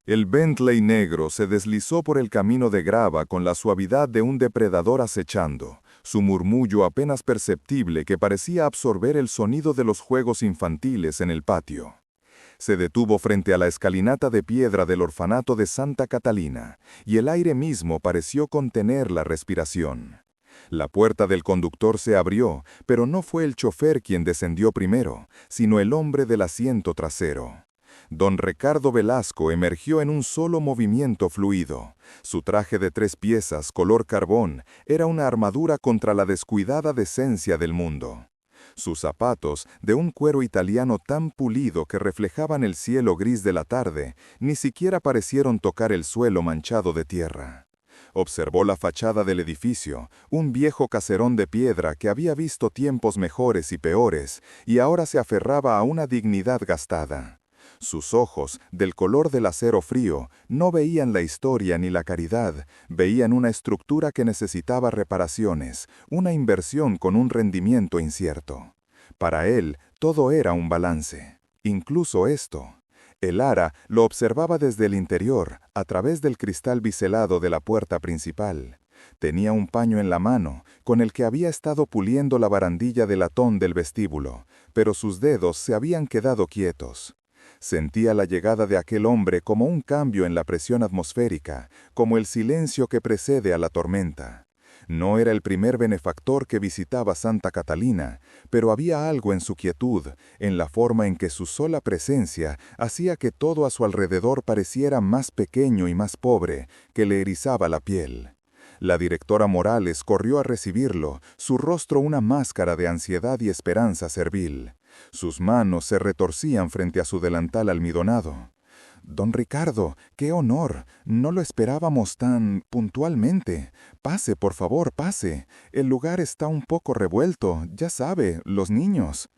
El Bentley negro se deslizó por el camino de grava con la suavidad de un depredador acechando, su murmullo apenas perceptible que parecía absorber el sonido de los juegos infantiles en el patio. Se detuvo frente a la escalinata de piedra del orfanato de Santa Catalina, y el aire mismo pareció contener la respiración. La puerta del conductor se abrió, pero no fue el chofer quien descendió primero, sino el hombre del asiento trasero. Don Ricardo Velasco emergió en un solo movimiento fluido. Su traje de 3 piezas, color carbón, era una armadura contra la descuidada decencia del mundo. Sus zapatos, de un cuero italiano tan pulido que reflejaban el cielo gris de la tarde, ni siquiera parecieron tocar el suelo manchado de tierra. Observó la fachada del edificio, un viejo caserón de piedra que había visto tiempos mejores y peores, y ahora se aferraba a una dignidad gastada. Sus ojos, del color del acero frío, no veían la historia ni la caridad, veían una estructura que necesitaba reparaciones, una inversión con un rendimiento incierto. Para él, todo era un balance, incluso esto. El ara lo observaba desde el interior, a través del cristal biselado de la puerta principal. Tenía un paño en la mano, con el que había estado puliendo la barandilla de latón del vestíbulo, pero sus dedos se habían quedado quietos. Sentía la llegada de aquel hombre como un cambio en la presión atmosférica, como el silencio que precede a la tormenta. No era el primer benefactor que visitaba Santa Catalina, pero había algo en su quietud, en la forma en que su sola presencia hacía que todo a su alrededor pareciera más pequeño y más pobre, que le erizaba la piel. La directora Morales corrió a recibirlo, su rostro una máscara de ansiedad y esperanza servil. Sus manos se retorcían frente a su delantal almidonado. «Don Ricardo, qué honor. No lo esperábamos tan puntualmente. Pase, por favor, pase. El lugar está un poco revuelto, ya sabe, los niños».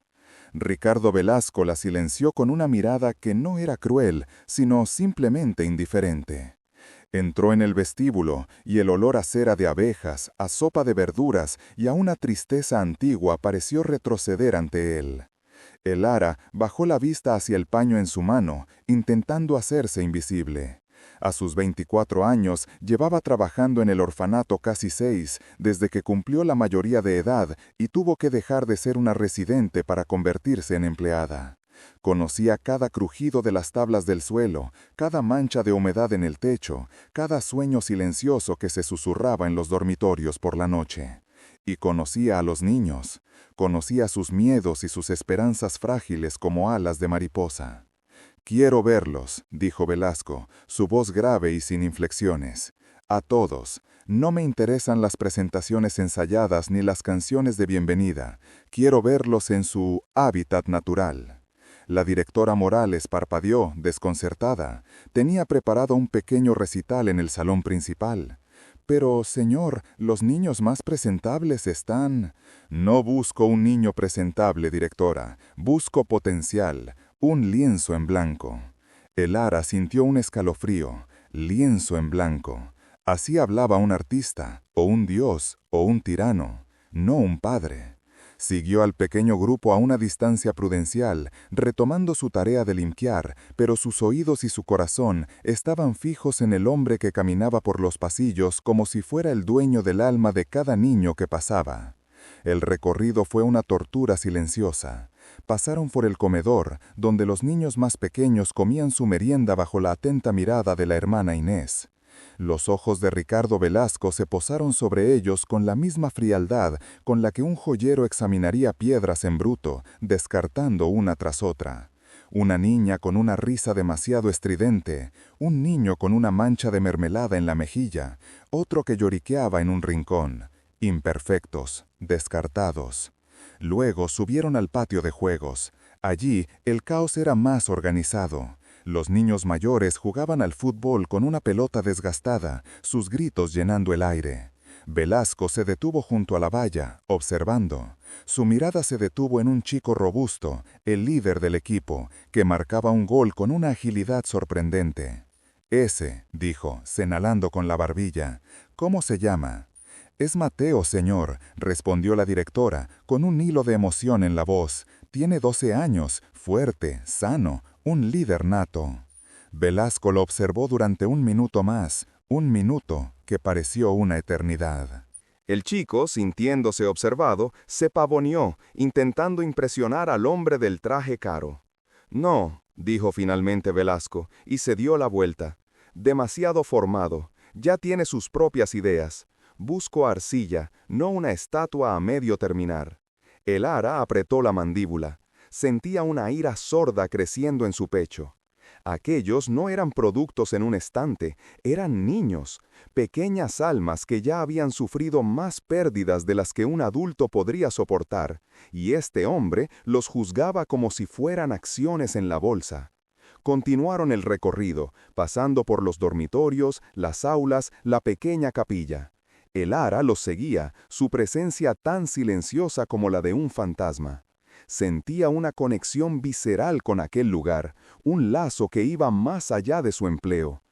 Ricardo Velasco la silenció con una mirada que no era cruel, sino simplemente indiferente. Entró en el vestíbulo, y el olor a cera de abejas, a sopa de verduras y a una tristeza antigua pareció retroceder ante él. El ara bajó la vista hacia el paño en su mano, intentando hacerse invisible. A sus 24 años llevaba trabajando en el orfanato casi 6, desde que cumplió la mayoría de edad y tuvo que dejar de ser una residente para convertirse en empleada. Conocía cada crujido de las tablas del suelo, cada mancha de humedad en el techo, cada sueño silencioso que se susurraba en los dormitorios por la noche. Y conocía a los niños, conocía sus miedos y sus esperanzas frágiles como alas de mariposa. «Quiero verlos», dijo Velasco, su voz grave y sin inflexiones. «A todos. No me interesan las presentaciones ensayadas ni las canciones de bienvenida. Quiero verlos en su hábitat natural». La directora Morales parpadeó, desconcertada. Tenía preparado un pequeño recital en el salón principal. «Pero, señor, los niños más presentables están...» «No busco un niño presentable, directora. Busco potencial. Un lienzo en blanco». El ara sintió un escalofrío. Lienzo en blanco. Así hablaba un artista, o un dios, o un tirano, no un padre. Siguió al pequeño grupo a una distancia prudencial, retomando su tarea de limpiar, pero sus oídos y su corazón estaban fijos en el hombre que caminaba por los pasillos como si fuera el dueño del alma de cada niño que pasaba. El recorrido fue una tortura silenciosa. Pasaron por el comedor, donde los niños más pequeños comían su merienda bajo la atenta mirada de la hermana Inés. Los ojos de Ricardo Velasco se posaron sobre ellos con la misma frialdad con la que un joyero examinaría piedras en bruto, descartando una tras otra. Una niña con una risa demasiado estridente, un niño con una mancha de mermelada en la mejilla, otro que lloriqueaba en un rincón. Imperfectos, descartados. Luego subieron al patio de juegos. Allí el caos era más organizado. Los niños mayores jugaban al fútbol con una pelota desgastada, sus gritos llenando el aire. Velasco se detuvo junto a la valla, observando. Su mirada se detuvo en un chico robusto, el líder del equipo, que marcaba un gol con una agilidad sorprendente. «Ese», dijo, señalando con la barbilla. «¿Cómo se llama?» «Es Mateo, señor», respondió la directora, con un hilo de emoción en la voz. «Tiene 12 años, fuerte, sano, un líder nato». Velasco lo observó durante un minuto más, un minuto que pareció una eternidad. El chico, sintiéndose observado, se pavoneó, intentando impresionar al hombre del traje caro. «No», dijo finalmente Velasco, y se dio la vuelta. «Demasiado formado, ya tiene sus propias ideas. Busco arcilla, no una estatua a medio terminar». El ara apretó la mandíbula. Sentía una ira sorda creciendo en su pecho. Aquellos no eran productos en un estante, eran niños, pequeñas almas que ya habían sufrido más pérdidas de las que un adulto podría soportar, y este hombre los juzgaba como si fueran acciones en la bolsa. Continuaron el recorrido, pasando por los dormitorios, las aulas, la pequeña capilla. El ara los seguía, su presencia tan silenciosa como la de un fantasma. Sentía una conexión visceral con aquel lugar, un lazo que iba más allá de su empleo.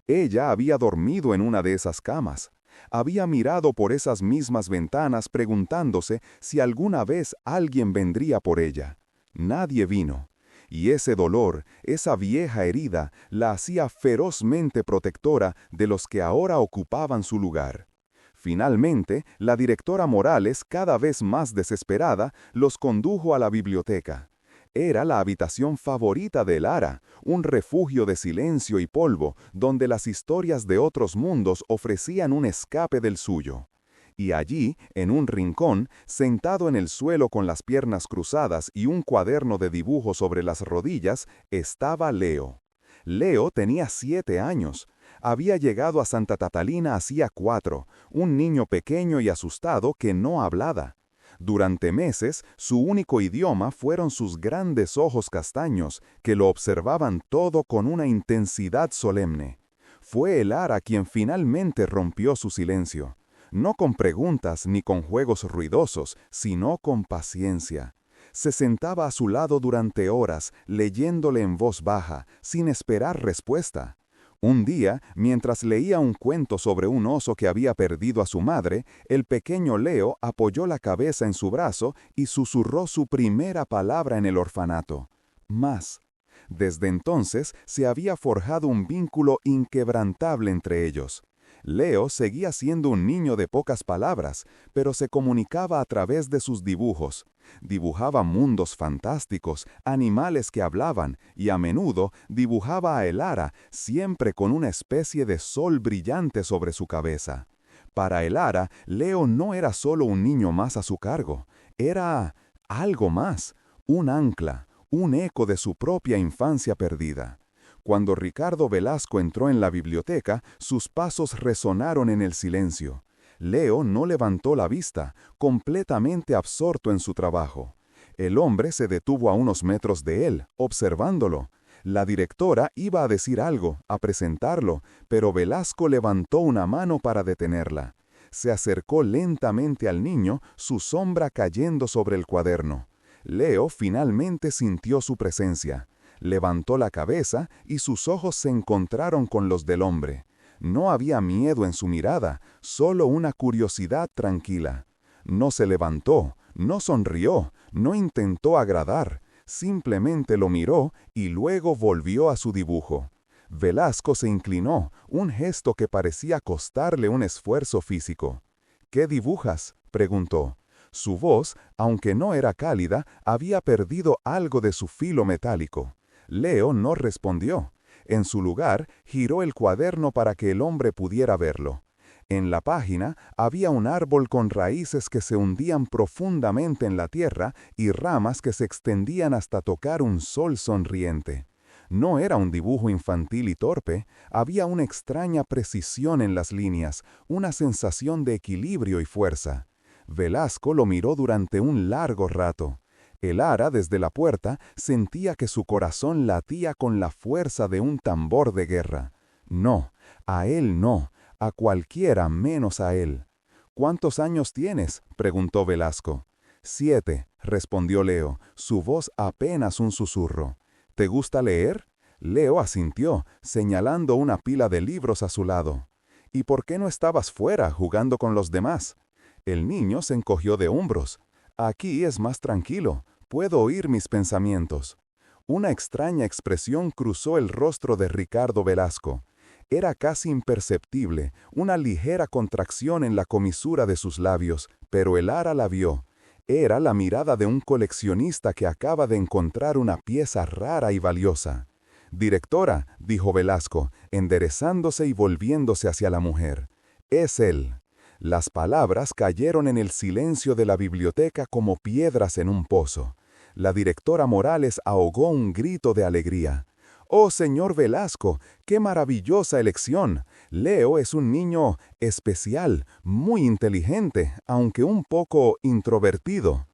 Ella había dormido en una de esas camas. Había mirado por esas mismas ventanas preguntándose si alguna vez alguien vendría por ella. Nadie vino. Y ese dolor, esa vieja herida, la hacía ferozmente protectora de los que ahora ocupaban su lugar. Finalmente, la directora Morales, cada vez más desesperada, los condujo a la biblioteca. Era la habitación favorita de Lara, un refugio de silencio y polvo, donde las historias de otros mundos ofrecían un escape del suyo. Y allí, en un rincón, sentado en el suelo con las piernas cruzadas y un cuaderno de dibujo sobre las rodillas, estaba Leo. Leo tenía 7 años. Había llegado a Santa Catalina hacía 4, un niño pequeño y asustado que no hablaba. Durante meses, su único idioma fueron sus grandes ojos castaños, que lo observaban todo con una intensidad solemne. Fue el ara quien finalmente rompió su silencio. No con preguntas ni con juegos ruidosos, sino con paciencia. Se sentaba a su lado durante horas, leyéndole en voz baja, sin esperar respuesta. Un día, mientras leía un cuento sobre un oso que había perdido a su madre, el pequeño Leo apoyó la cabeza en su brazo y susurró su primera palabra en el orfanato: «Más». Desde entonces se había forjado un vínculo inquebrantable entre ellos. Leo seguía siendo un niño de pocas palabras, pero se comunicaba a través de sus dibujos. Dibujaba mundos fantásticos, animales que hablaban, y a menudo dibujaba a el ara, siempre con una especie de sol brillante sobre su cabeza. Para el ara, Leo no era solo un niño más a su cargo, era algo más, un ancla, un eco de su propia infancia perdida. Cuando Ricardo Velasco entró en la biblioteca, sus pasos resonaron en el silencio. Leo no levantó la vista, completamente absorto en su trabajo. El hombre se detuvo a unos metros de él, observándolo. La directora iba a decir algo, a presentarlo, pero Velasco levantó una mano para detenerla. Se acercó lentamente al niño, su sombra cayendo sobre el cuaderno. Leo finalmente sintió su presencia. Levantó la cabeza y sus ojos se encontraron con los del hombre. No había miedo en su mirada, solo una curiosidad tranquila. No se levantó, no sonrió, no intentó agradar, simplemente lo miró y luego volvió a su dibujo. Velasco se inclinó, un gesto que parecía costarle un esfuerzo físico. «¿Qué dibujas?», preguntó. Su voz, aunque no era cálida, había perdido algo de su filo metálico. Leo no respondió. En su lugar, giró el cuaderno para que el hombre pudiera verlo. En la página había un árbol con raíces que se hundían profundamente en la tierra y ramas que se extendían hasta tocar un sol sonriente. No era un dibujo infantil y torpe, había una extraña precisión en las líneas, una sensación de equilibrio y fuerza. Velasco lo miró durante un largo rato. El ara, desde la puerta, sentía que su corazón latía con la fuerza de un tambor de guerra. No, a él no, a cualquiera menos a él. «¿Cuántos años tienes?», preguntó Velasco. 7, respondió Leo, su voz apenas un susurro. «¿Te gusta leer?». Leo asintió, señalando una pila de libros a su lado. «¿Y por qué no estabas fuera, jugando con los demás?». El niño se encogió de hombros. «Aquí es más tranquilo. Puedo oír mis pensamientos». Una extraña expresión cruzó el rostro de Ricardo Velasco. Era casi imperceptible, una ligera contracción en la comisura de sus labios, pero el Ara la vio. Era la mirada de un coleccionista que acaba de encontrar una pieza rara y valiosa. «Directora», dijo Velasco, enderezándose y volviéndose hacia la mujer. «Es él». Las palabras cayeron en el silencio de la biblioteca como piedras en un pozo. La directora Morales ahogó un grito de alegría. «Oh, señor Velasco, qué maravillosa elección. Leo es un niño especial, muy inteligente, aunque un poco introvertido».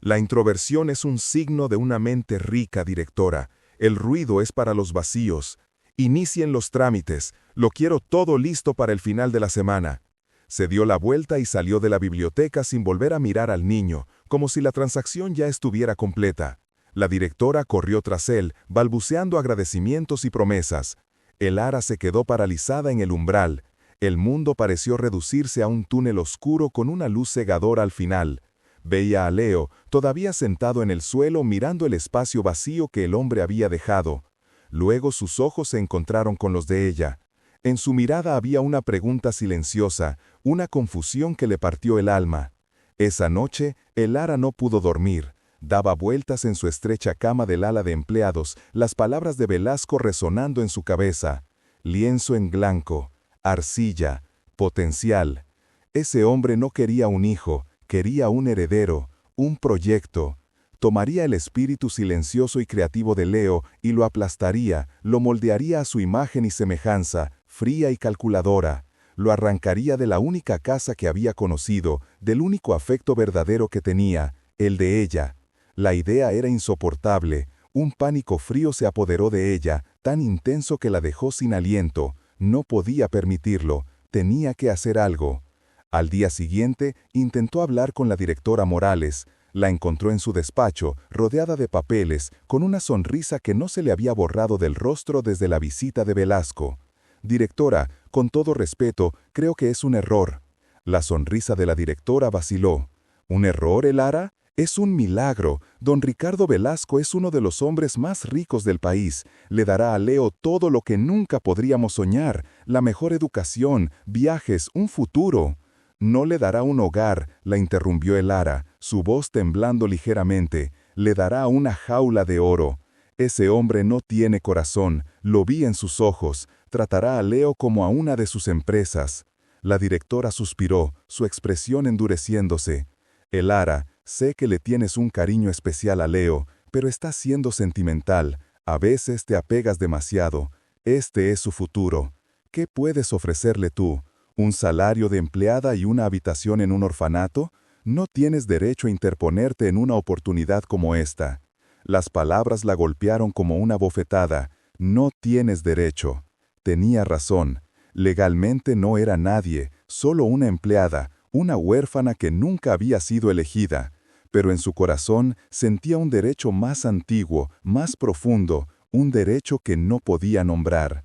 La introversión es un signo de una mente rica, directora. El ruido es para los vacíos. Inicien los trámites. Lo quiero todo listo para el final de la semana. Se dio la vuelta y salió de la biblioteca sin volver a mirar al niño, como si la transacción ya estuviera completa. La directora corrió tras él, balbuceando agradecimientos y promesas. El Ara se quedó paralizada en el umbral. El mundo pareció reducirse a un túnel oscuro con una luz cegadora al final. Veía a Leo, todavía sentado en el suelo mirando el espacio vacío que el hombre había dejado. Luego sus ojos se encontraron con los de ella. En su mirada había una pregunta silenciosa, una confusión que le partió el alma. Esa noche, el Ara no pudo dormir. Daba vueltas en su estrecha cama del ala de empleados, las palabras de Velasco resonando en su cabeza. Lienzo en blanco, arcilla, potencial. Ese hombre no quería un hijo, quería un heredero, un proyecto. Tomaría el espíritu silencioso y creativo de Leo y lo aplastaría, lo moldearía a su imagen y semejanza, fría y calculadora. Lo arrancaría de la única casa que había conocido, del único afecto verdadero que tenía, el de ella. La idea era insoportable. Un pánico frío se apoderó de ella, tan intenso que la dejó sin aliento. No podía permitirlo. Tenía que hacer algo. Al día siguiente, intentó hablar con la directora Morales. La encontró en su despacho, rodeada de papeles, con una sonrisa que no se le había borrado del rostro desde la visita de Velasco. «Directora, con todo respeto, creo que es un error». La sonrisa de la directora vaciló. «¿Un error, Elara? Es un milagro. Don Ricardo Velasco es uno de los hombres más ricos del país. Le dará a Leo todo lo que nunca podríamos soñar, la mejor educación, viajes, un futuro». «No le dará un hogar», la interrumpió Elara, su voz temblando ligeramente. «Le dará una jaula de oro. Ese hombre no tiene corazón, lo vi en sus ojos. Tratará a Leo como a una de sus empresas». La directora suspiró, su expresión endureciéndose. «Elara, sé que le tienes un cariño especial a Leo, pero estás siendo sentimental. A veces te apegas demasiado. Este es su futuro. ¿Qué puedes ofrecerle tú? ¿Un salario de empleada y una habitación en un orfanato? No tienes derecho a interponerte en una oportunidad como esta». Las palabras la golpearon como una bofetada. «No tienes derecho». Tenía razón. Legalmente no era nadie, solo una empleada, una huérfana que nunca había sido elegida. Pero en su corazón sentía un derecho más antiguo, más profundo, un derecho que no podía nombrar.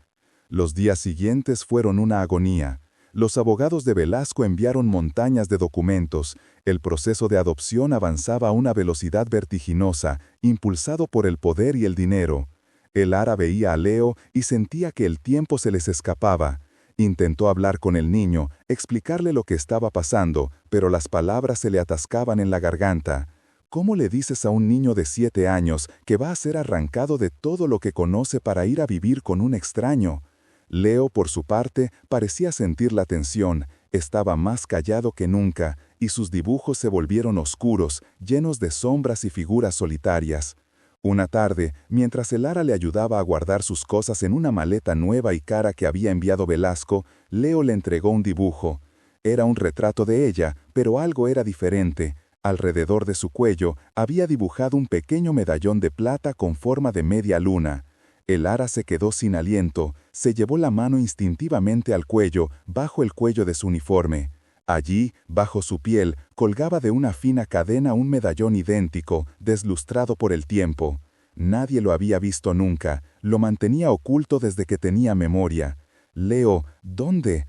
Los días siguientes fueron una agonía. Los abogados de Velasco enviaron montañas de documentos. El proceso de adopción avanzaba a una velocidad vertiginosa, impulsado por el poder y el dinero. El Ara veía a Leo y sentía que el tiempo se les escapaba. Intentó hablar con el niño, explicarle lo que estaba pasando, pero las palabras se le atascaban en la garganta. ¿Cómo le dices a un niño de 7 años que va a ser arrancado de todo lo que conoce para ir a vivir con un extraño? Leo, por su parte, parecía sentir la tensión, estaba más callado que nunca, y sus dibujos se volvieron oscuros, llenos de sombras y figuras solitarias. Una tarde, mientras el Ara le ayudaba a guardar sus cosas en una maleta nueva y cara que había enviado Velasco, Leo le entregó un dibujo. Era un retrato de ella, pero algo era diferente. Alrededor de su cuello había dibujado un pequeño medallón de plata con forma de media luna. El Ara se quedó sin aliento, se llevó la mano instintivamente al cuello, bajo el cuello de su uniforme. Allí, bajo su piel, colgaba de una fina cadena un medallón idéntico, deslustrado por el tiempo. Nadie lo había visto nunca, lo mantenía oculto desde que tenía memoria. «Leo, ¿dónde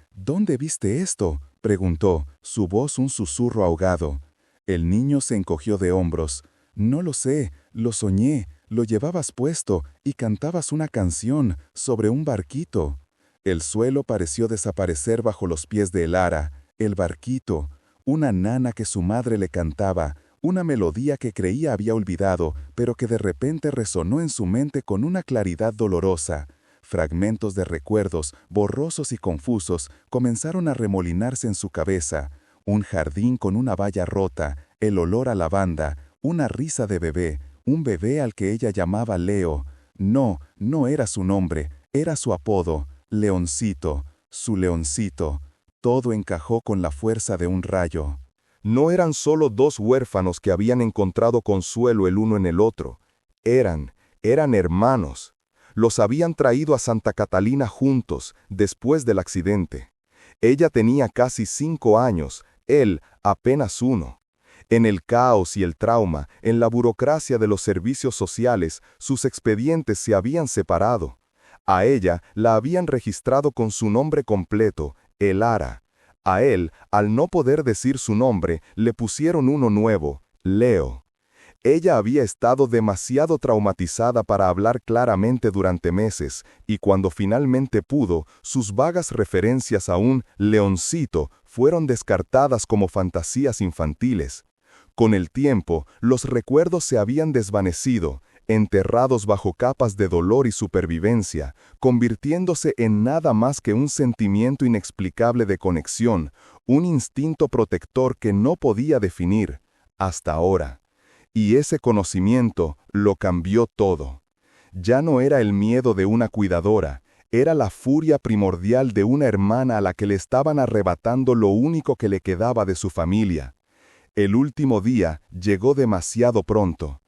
viste esto?», preguntó, su voz un susurro ahogado. El niño se encogió de hombros. «No lo sé, lo soñé, lo llevabas puesto y cantabas una canción sobre un barquito. El suelo pareció desaparecer bajo los pies de Elara, el barquito, una nana que su madre le cantaba, una melodía que creía había olvidado, pero que de repente resonó en su mente con una claridad dolorosa. Fragmentos de recuerdos, borrosos y confusos, comenzaron a remolinarse en su cabeza. Un jardín con una valla rota, el olor a lavanda, una risa de bebé, un bebé al que ella llamaba Leo. No, no era su nombre, era su apodo, Leoncito, su leoncito. Todo encajó con la fuerza de un rayo. No eran solo dos huérfanos que habían encontrado consuelo el uno en el otro. Eran hermanos. Los habían traído a Santa Catalina juntos, después del accidente. Ella tenía casi 5 años, él apenas 1. En el caos y el trauma, en la burocracia de los servicios sociales, sus expedientes se habían separado. A ella la habían registrado con su nombre completo, Elara. A él, al no poder decir su nombre, le pusieron uno nuevo, Leo. Ella había estado demasiado traumatizada para hablar claramente durante meses, y cuando finalmente pudo, sus vagas referencias a un leoncito fueron descartadas como fantasías infantiles. Con el tiempo, los recuerdos se habían desvanecido, enterrados bajo capas de dolor y supervivencia, convirtiéndose en nada más que un sentimiento inexplicable de conexión, un instinto protector que no podía definir, hasta ahora. Y ese conocimiento lo cambió todo. Ya no era el miedo de una cuidadora, era la furia primordial de una hermana a la que le estaban arrebatando lo único que le quedaba de su familia. El último día llegó demasiado pronto.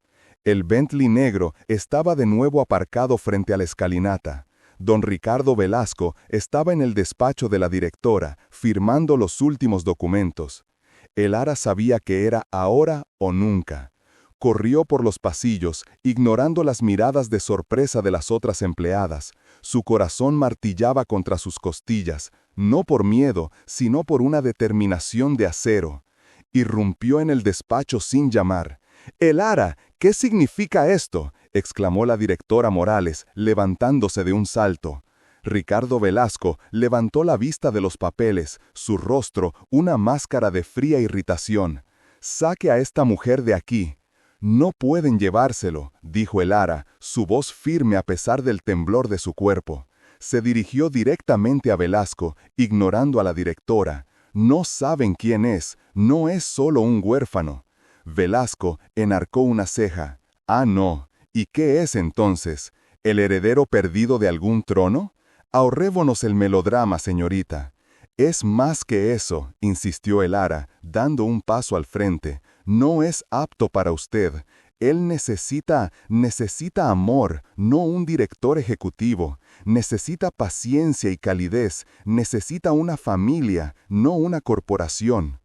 El Bentley negro estaba de nuevo aparcado frente a la escalinata. Don Ricardo Velasco estaba en el despacho de la directora, firmando los últimos documentos. Elara sabía que era ahora o nunca. Corrió por los pasillos, ignorando las miradas de sorpresa de las otras empleadas. Su corazón martillaba contra sus costillas, no por miedo, sino por una determinación de acero. Irrumpió en el despacho sin llamar. «Elara, ¿qué significa esto?», exclamó la directora Morales, levantándose de un salto. Ricardo Velasco levantó la vista de los papeles, su rostro una máscara de fría irritación. «Saque a esta mujer de aquí». «No pueden llevárselo», dijo Elara, su voz firme a pesar del temblor de su cuerpo. Se dirigió directamente a Velasco, ignorando a la directora. «No saben quién es, no es solo un huérfano». Velasco enarcó una ceja. «Ah, no. ¿Y qué es entonces? ¿El heredero perdido de algún trono? Ahorrémonos el melodrama, señorita». «Es más que eso», insistió Elara, dando un paso al frente. «No es apto para usted. Él necesita amor, no un director ejecutivo. Necesita paciencia y calidez. Necesita una familia, no una corporación».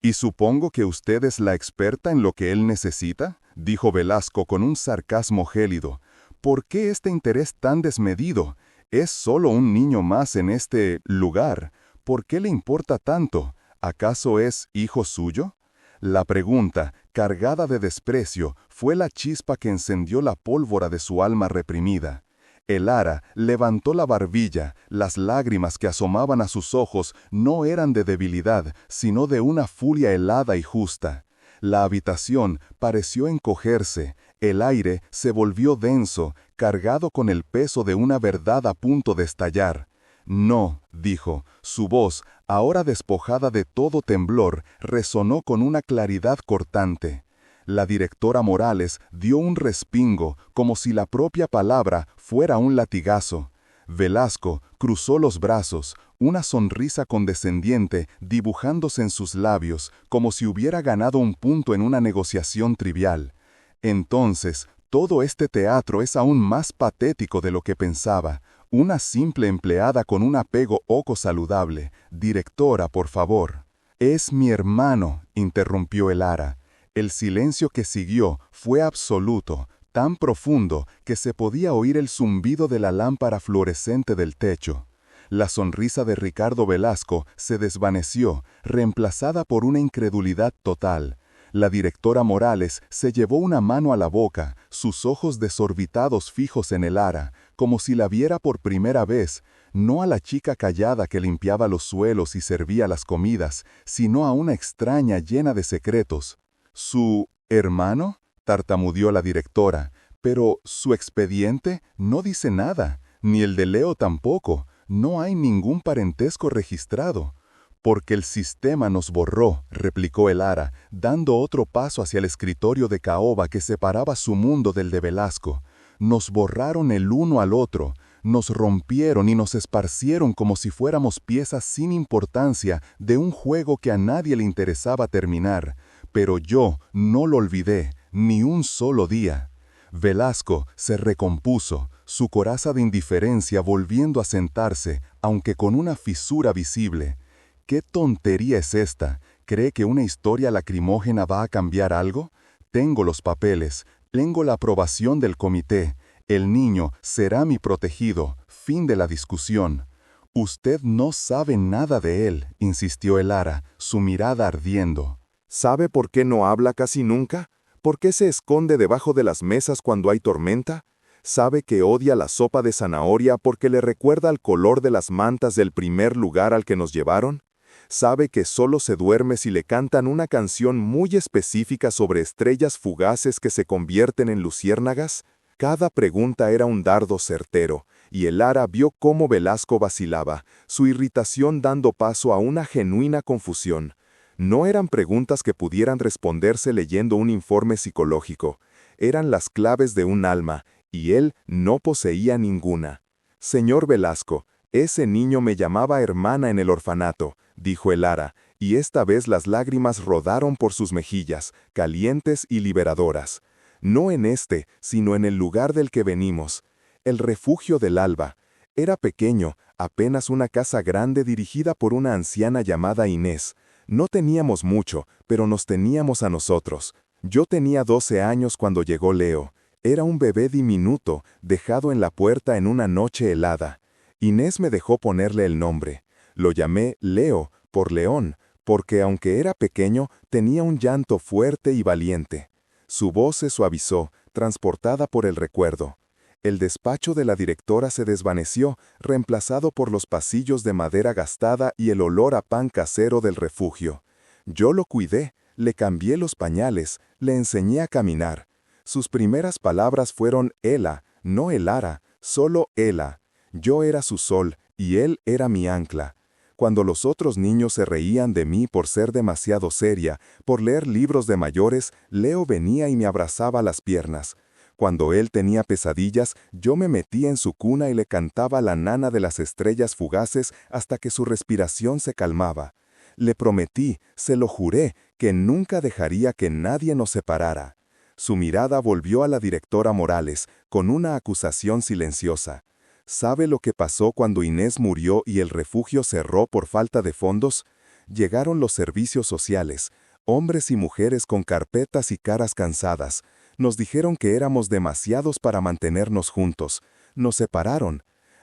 «Y supongo que usted es la experta en lo que él necesita», dijo Velasco con un sarcasmo gélido. «¿Por qué este interés tan desmedido? Es solo un niño más en este lugar. ¿Por qué le importa tanto? ¿Acaso es hijo suyo?». La pregunta, cargada de desprecio, fue la chispa que encendió la pólvora de su alma reprimida. Elara levantó la barbilla, las lágrimas que asomaban a sus ojos no eran de debilidad, sino de una furia helada y justa. La habitación pareció encogerse, el aire se volvió denso, cargado con el peso de una verdad a punto de estallar. «No», dijo, su voz, ahora despojada de todo temblor, resonó con una claridad cortante. La directora Morales dio un respingo, como si la propia palabra fuera un latigazo. Velasco cruzó los brazos, una sonrisa condescendiente dibujándose en sus labios, como si hubiera ganado un punto en una negociación trivial. «Entonces, todo este teatro es aún más patético de lo que pensaba. Una simple empleada con un apego poco saludable. Directora, por favor». «Es mi hermano», interrumpió Elara. El silencio que siguió fue absoluto, tan profundo que se podía oír el zumbido de la lámpara fluorescente del techo. La sonrisa de Ricardo Velasco se desvaneció, reemplazada por una incredulidad total. La directora Morales se llevó una mano a la boca, sus ojos desorbitados fijos en el Ara, como si la viera por primera vez, no a la chica callada que limpiaba los suelos y servía las comidas, sino a una extraña llena de secretos. ¿Su hermano?, tartamudeó la directora, pero su expediente no dice nada, ni el de Leo tampoco, no hay ningún parentesco registrado. Porque el sistema nos borró, replicó el Ara, dando otro paso hacia el escritorio de caoba que separaba su mundo del de Velasco. Nos borraron el uno al otro, nos rompieron y nos esparcieron como si fuéramos piezas sin importancia de un juego que a nadie le interesaba terminar. Pero yo no lo olvidé, ni un solo día. Velasco se recompuso, su coraza de indiferencia volviendo a sentarse, aunque con una fisura visible. ¿Qué tontería es esta? ¿Cree que una historia lacrimógena va a cambiar algo? Tengo los papeles, tengo la aprobación del comité. El niño será mi protegido. Fin de la discusión. Usted no sabe nada de él, insistió el Ara, su mirada ardiendo. ¿Sabe por qué no habla casi nunca? ¿Por qué se esconde debajo de las mesas cuando hay tormenta? ¿Sabe que odia la sopa de zanahoria porque le recuerda al color de las mantas del primer lugar al que nos llevaron? ¿Sabe que solo se duerme si le cantan una canción muy específica sobre estrellas fugaces que se convierten en luciérnagas? Cada pregunta era un dardo certero, y el Ara vio cómo Velasco vacilaba, su irritación dando paso a una genuina confusión. No eran preguntas que pudieran responderse leyendo un informe psicológico. Eran las claves de un alma, y él no poseía ninguna. Señor Velasco, ese niño me llamaba hermana en el orfanato, dijo el Ara, y esta vez las lágrimas rodaron por sus mejillas, calientes y liberadoras. No en este, sino en el lugar del que venimos. El refugio del Alba. Era pequeño, apenas una casa grande dirigida por una anciana llamada Inés. No teníamos mucho, pero nos teníamos a nosotros. Yo tenía 12 años cuando llegó Leo. Era un bebé diminuto, dejado en la puerta en una noche helada. Inés me dejó ponerle el nombre. Lo llamé Leo, por león, porque aunque era pequeño, tenía un llanto fuerte y valiente. Su voz se suavizó, transportada por el recuerdo. El despacho de la directora se desvaneció, reemplazado por los pasillos de madera gastada y el olor a pan casero del refugio. Yo lo cuidé, le cambié los pañales, le enseñé a caminar. Sus primeras palabras fueron Ela, no el Ara, solo Ela. Yo era su sol, y él era mi ancla. Cuando los otros niños se reían de mí por ser demasiado seria, por leer libros de mayores, Leo venía y me abrazaba las piernas. Cuando él tenía pesadillas, yo me metía en su cuna y le cantaba la nana de las estrellas fugaces hasta que su respiración se calmaba. Le prometí, se lo juré, que nunca dejaría que nadie nos separara. Su mirada volvió a la directora Morales, con una acusación silenciosa. ¿Sabe lo que pasó cuando Inés murió y el refugio cerró por falta de fondos? Llegaron los servicios sociales, hombres y mujeres con carpetas y caras cansadas. Nos dijeron que éramos demasiados para mantenernos juntos. Nos separaron.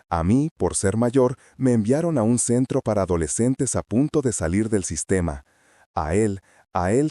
A mí, por ser mayor, me enviaron a un centro para adolescentes a punto de salir del sistema. A él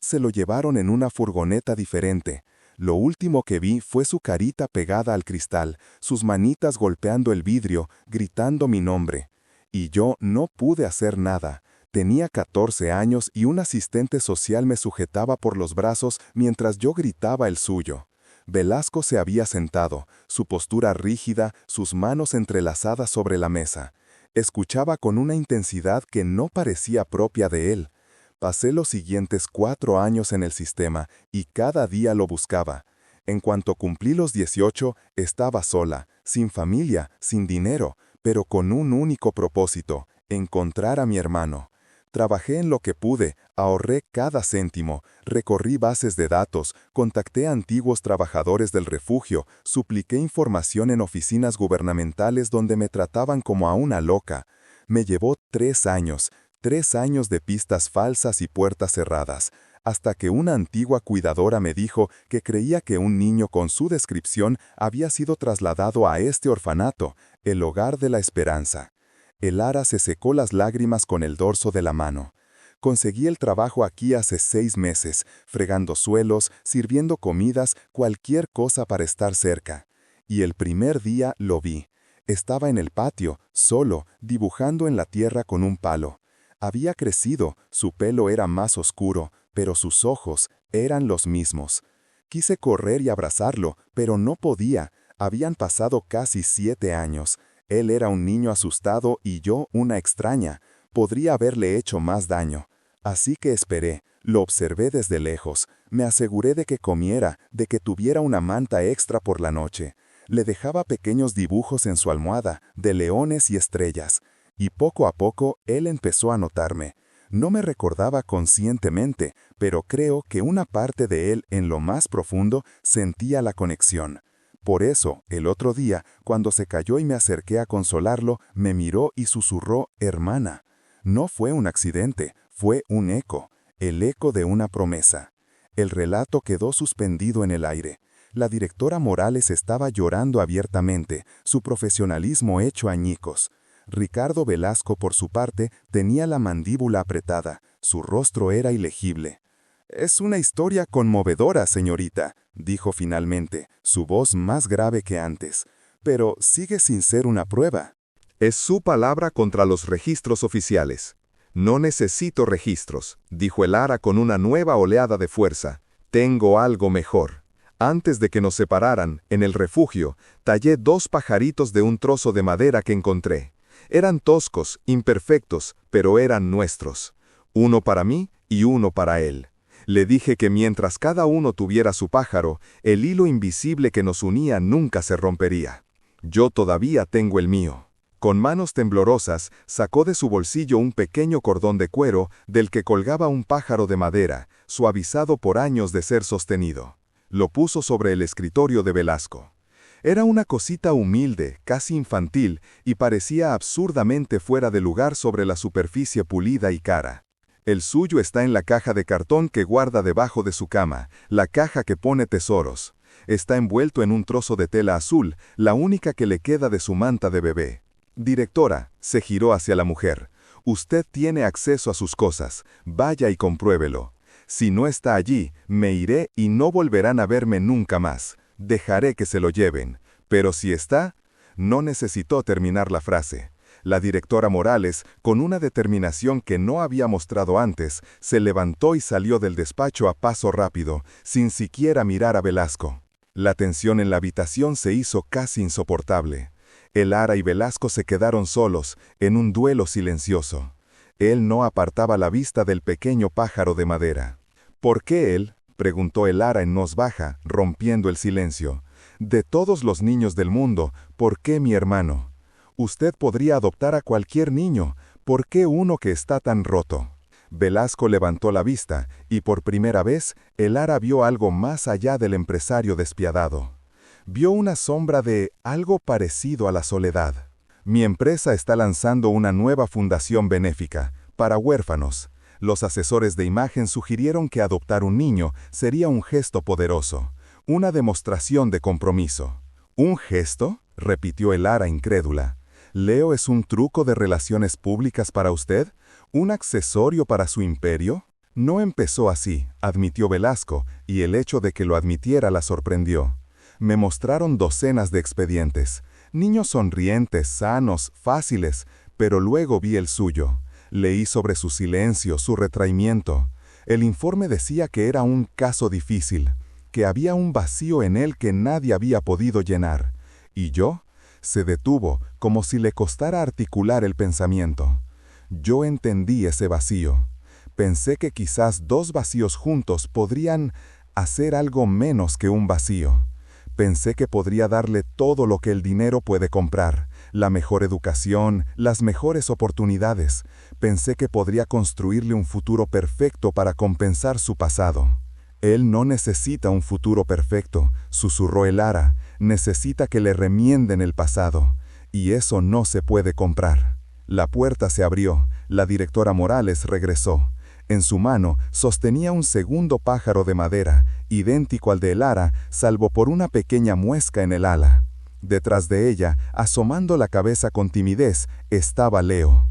se lo llevaron en una furgoneta diferente. Lo último que vi fue su carita pegada al cristal, sus manitas golpeando el vidrio, gritando mi nombre. Y yo no pude hacer nada. Tenía 14 años y un asistente social me sujetaba por los brazos mientras yo gritaba el suyo. Velasco se había sentado, su postura rígida, sus manos entrelazadas sobre la mesa. Escuchaba con una intensidad que no parecía propia de él. Pasé los siguientes 4 años en el sistema y cada día lo buscaba. En cuanto cumplí los 18, estaba sola, sin familia, sin dinero, pero con un único propósito: encontrar a mi hermano. Trabajé en lo que pude, ahorré cada céntimo, recorrí bases de datos, contacté a antiguos trabajadores del refugio, supliqué información en oficinas gubernamentales donde me trataban como a una loca. Me llevó 3 años. 3 años de pistas falsas y puertas cerradas, hasta que una antigua cuidadora me dijo que creía que un niño con su descripción había sido trasladado a este orfanato, el hogar de la esperanza. El Ara se secó las lágrimas con el dorso de la mano. Conseguí el trabajo aquí hace 6 meses, fregando suelos, sirviendo comidas, cualquier cosa para estar cerca. Y el primer día lo vi. Estaba en el patio, solo, dibujando en la tierra con un palo. Había crecido, su pelo era más oscuro, pero sus ojos eran los mismos. Quise correr y abrazarlo, pero no podía. Habían pasado casi 7 años. Él era un niño asustado y yo una extraña. Podría haberle hecho más daño. Así que esperé, lo observé desde lejos, me aseguré de que comiera, de que tuviera una manta extra por la noche. Le dejaba pequeños dibujos en su almohada, de leones y estrellas. Y poco a poco él empezó a notarme. No me recordaba conscientemente, pero creo que una parte de él en lo más profundo sentía la conexión. Por eso, el otro día, cuando se cayó y me acerqué a consolarlo, me miró y susurró, «Hermana». No fue un accidente, fue un eco, el eco de una promesa. El relato quedó suspendido en el aire. La directora Morales estaba llorando abiertamente, su profesionalismo hecho añicos. Ricardo Velasco, por su parte, tenía la mandíbula apretada, su rostro era ilegible. «Es una historia conmovedora, señorita», dijo finalmente, su voz más grave que antes. «Pero sigue sin ser una prueba». Es su palabra contra los registros oficiales. No necesito registros, dijo el Ara con una nueva oleada de fuerza. Tengo algo mejor. Antes de que nos separaran, en el refugio, tallé 2 pajaritos de un trozo de madera que encontré. Eran toscos, imperfectos, pero eran nuestros. Uno para mí y uno para él. Le dije que mientras cada uno tuviera su pájaro, el hilo invisible que nos unía nunca se rompería. Yo todavía tengo el mío. Con manos temblorosas, sacó de su bolsillo un pequeño cordón de cuero del que colgaba un pájaro de madera, suavizado por años de ser sostenido. Lo puso sobre el escritorio de Velasco. Era una cosita humilde, casi infantil, y parecía absurdamente fuera de lugar sobre la superficie pulida y cara. El suyo está en la caja de cartón que guarda debajo de su cama, la caja que pone tesoros. Está envuelto en un trozo de tela azul, la única que le queda de su manta de bebé. «Directora», se giró hacia la mujer, «usted tiene acceso a sus cosas, vaya y compruébelo. Si no está allí, me iré y no volverán a verme nunca más. Dejaré que se lo lleven. Pero si está...». No necesitó terminar la frase. La directora Morales, con una determinación que no había mostrado antes, se levantó y salió del despacho a paso rápido, sin siquiera mirar a Velasco. La tensión en la habitación se hizo casi insoportable. El Ara y Velasco se quedaron solos, en un duelo silencioso. Él no apartaba la vista del pequeño pájaro de madera. «¿Por qué él?», preguntó el Ara en voz baja, rompiendo el silencio. «De todos los niños del mundo, ¿por qué mi hermano? Usted podría adoptar a cualquier niño, ¿por qué uno que está tan roto?». Velasco levantó la vista, y por primera vez, el Ara vio algo más allá del empresario despiadado. Vio una sombra de algo parecido a la soledad. «Mi empresa está lanzando una nueva fundación benéfica, para huérfanos. Los asesores de imagen sugirieron que adoptar un niño sería un gesto poderoso, una demostración de compromiso». «¿Un gesto?», repitió el Ara incrédula. «¿Leo es un truco de relaciones públicas para usted? ¿Un accesorio para su imperio?». «No empezó así», admitió Velasco, y el hecho de que lo admitiera la sorprendió. «Me mostraron docenas de expedientes, niños sonrientes, sanos, fáciles, pero luego vi el suyo. Leí sobre su silencio, su retraimiento. El informe decía que era un caso difícil, que había un vacío en él que nadie había podido llenar. ¿Y yo?». Se detuvo, como si le costara articular el pensamiento. Yo entendí ese vacío. Pensé que quizás 2 vacíos juntos podrían hacer algo menos que un vacío. Pensé que podría darle todo lo que el dinero puede comprar, la mejor educación, las mejores oportunidades. Pensé que podría construirle un futuro perfecto para compensar su pasado. «Él no necesita un futuro perfecto», susurró el Ara, «necesita que le remienden el pasado. Y eso no se puede comprar». La puerta se abrió, la directora Morales regresó. En su mano sostenía un segundo pájaro de madera, idéntico al de el Ara, salvo por una pequeña muesca en el ala. Detrás de ella, asomando la cabeza con timidez, estaba Leo.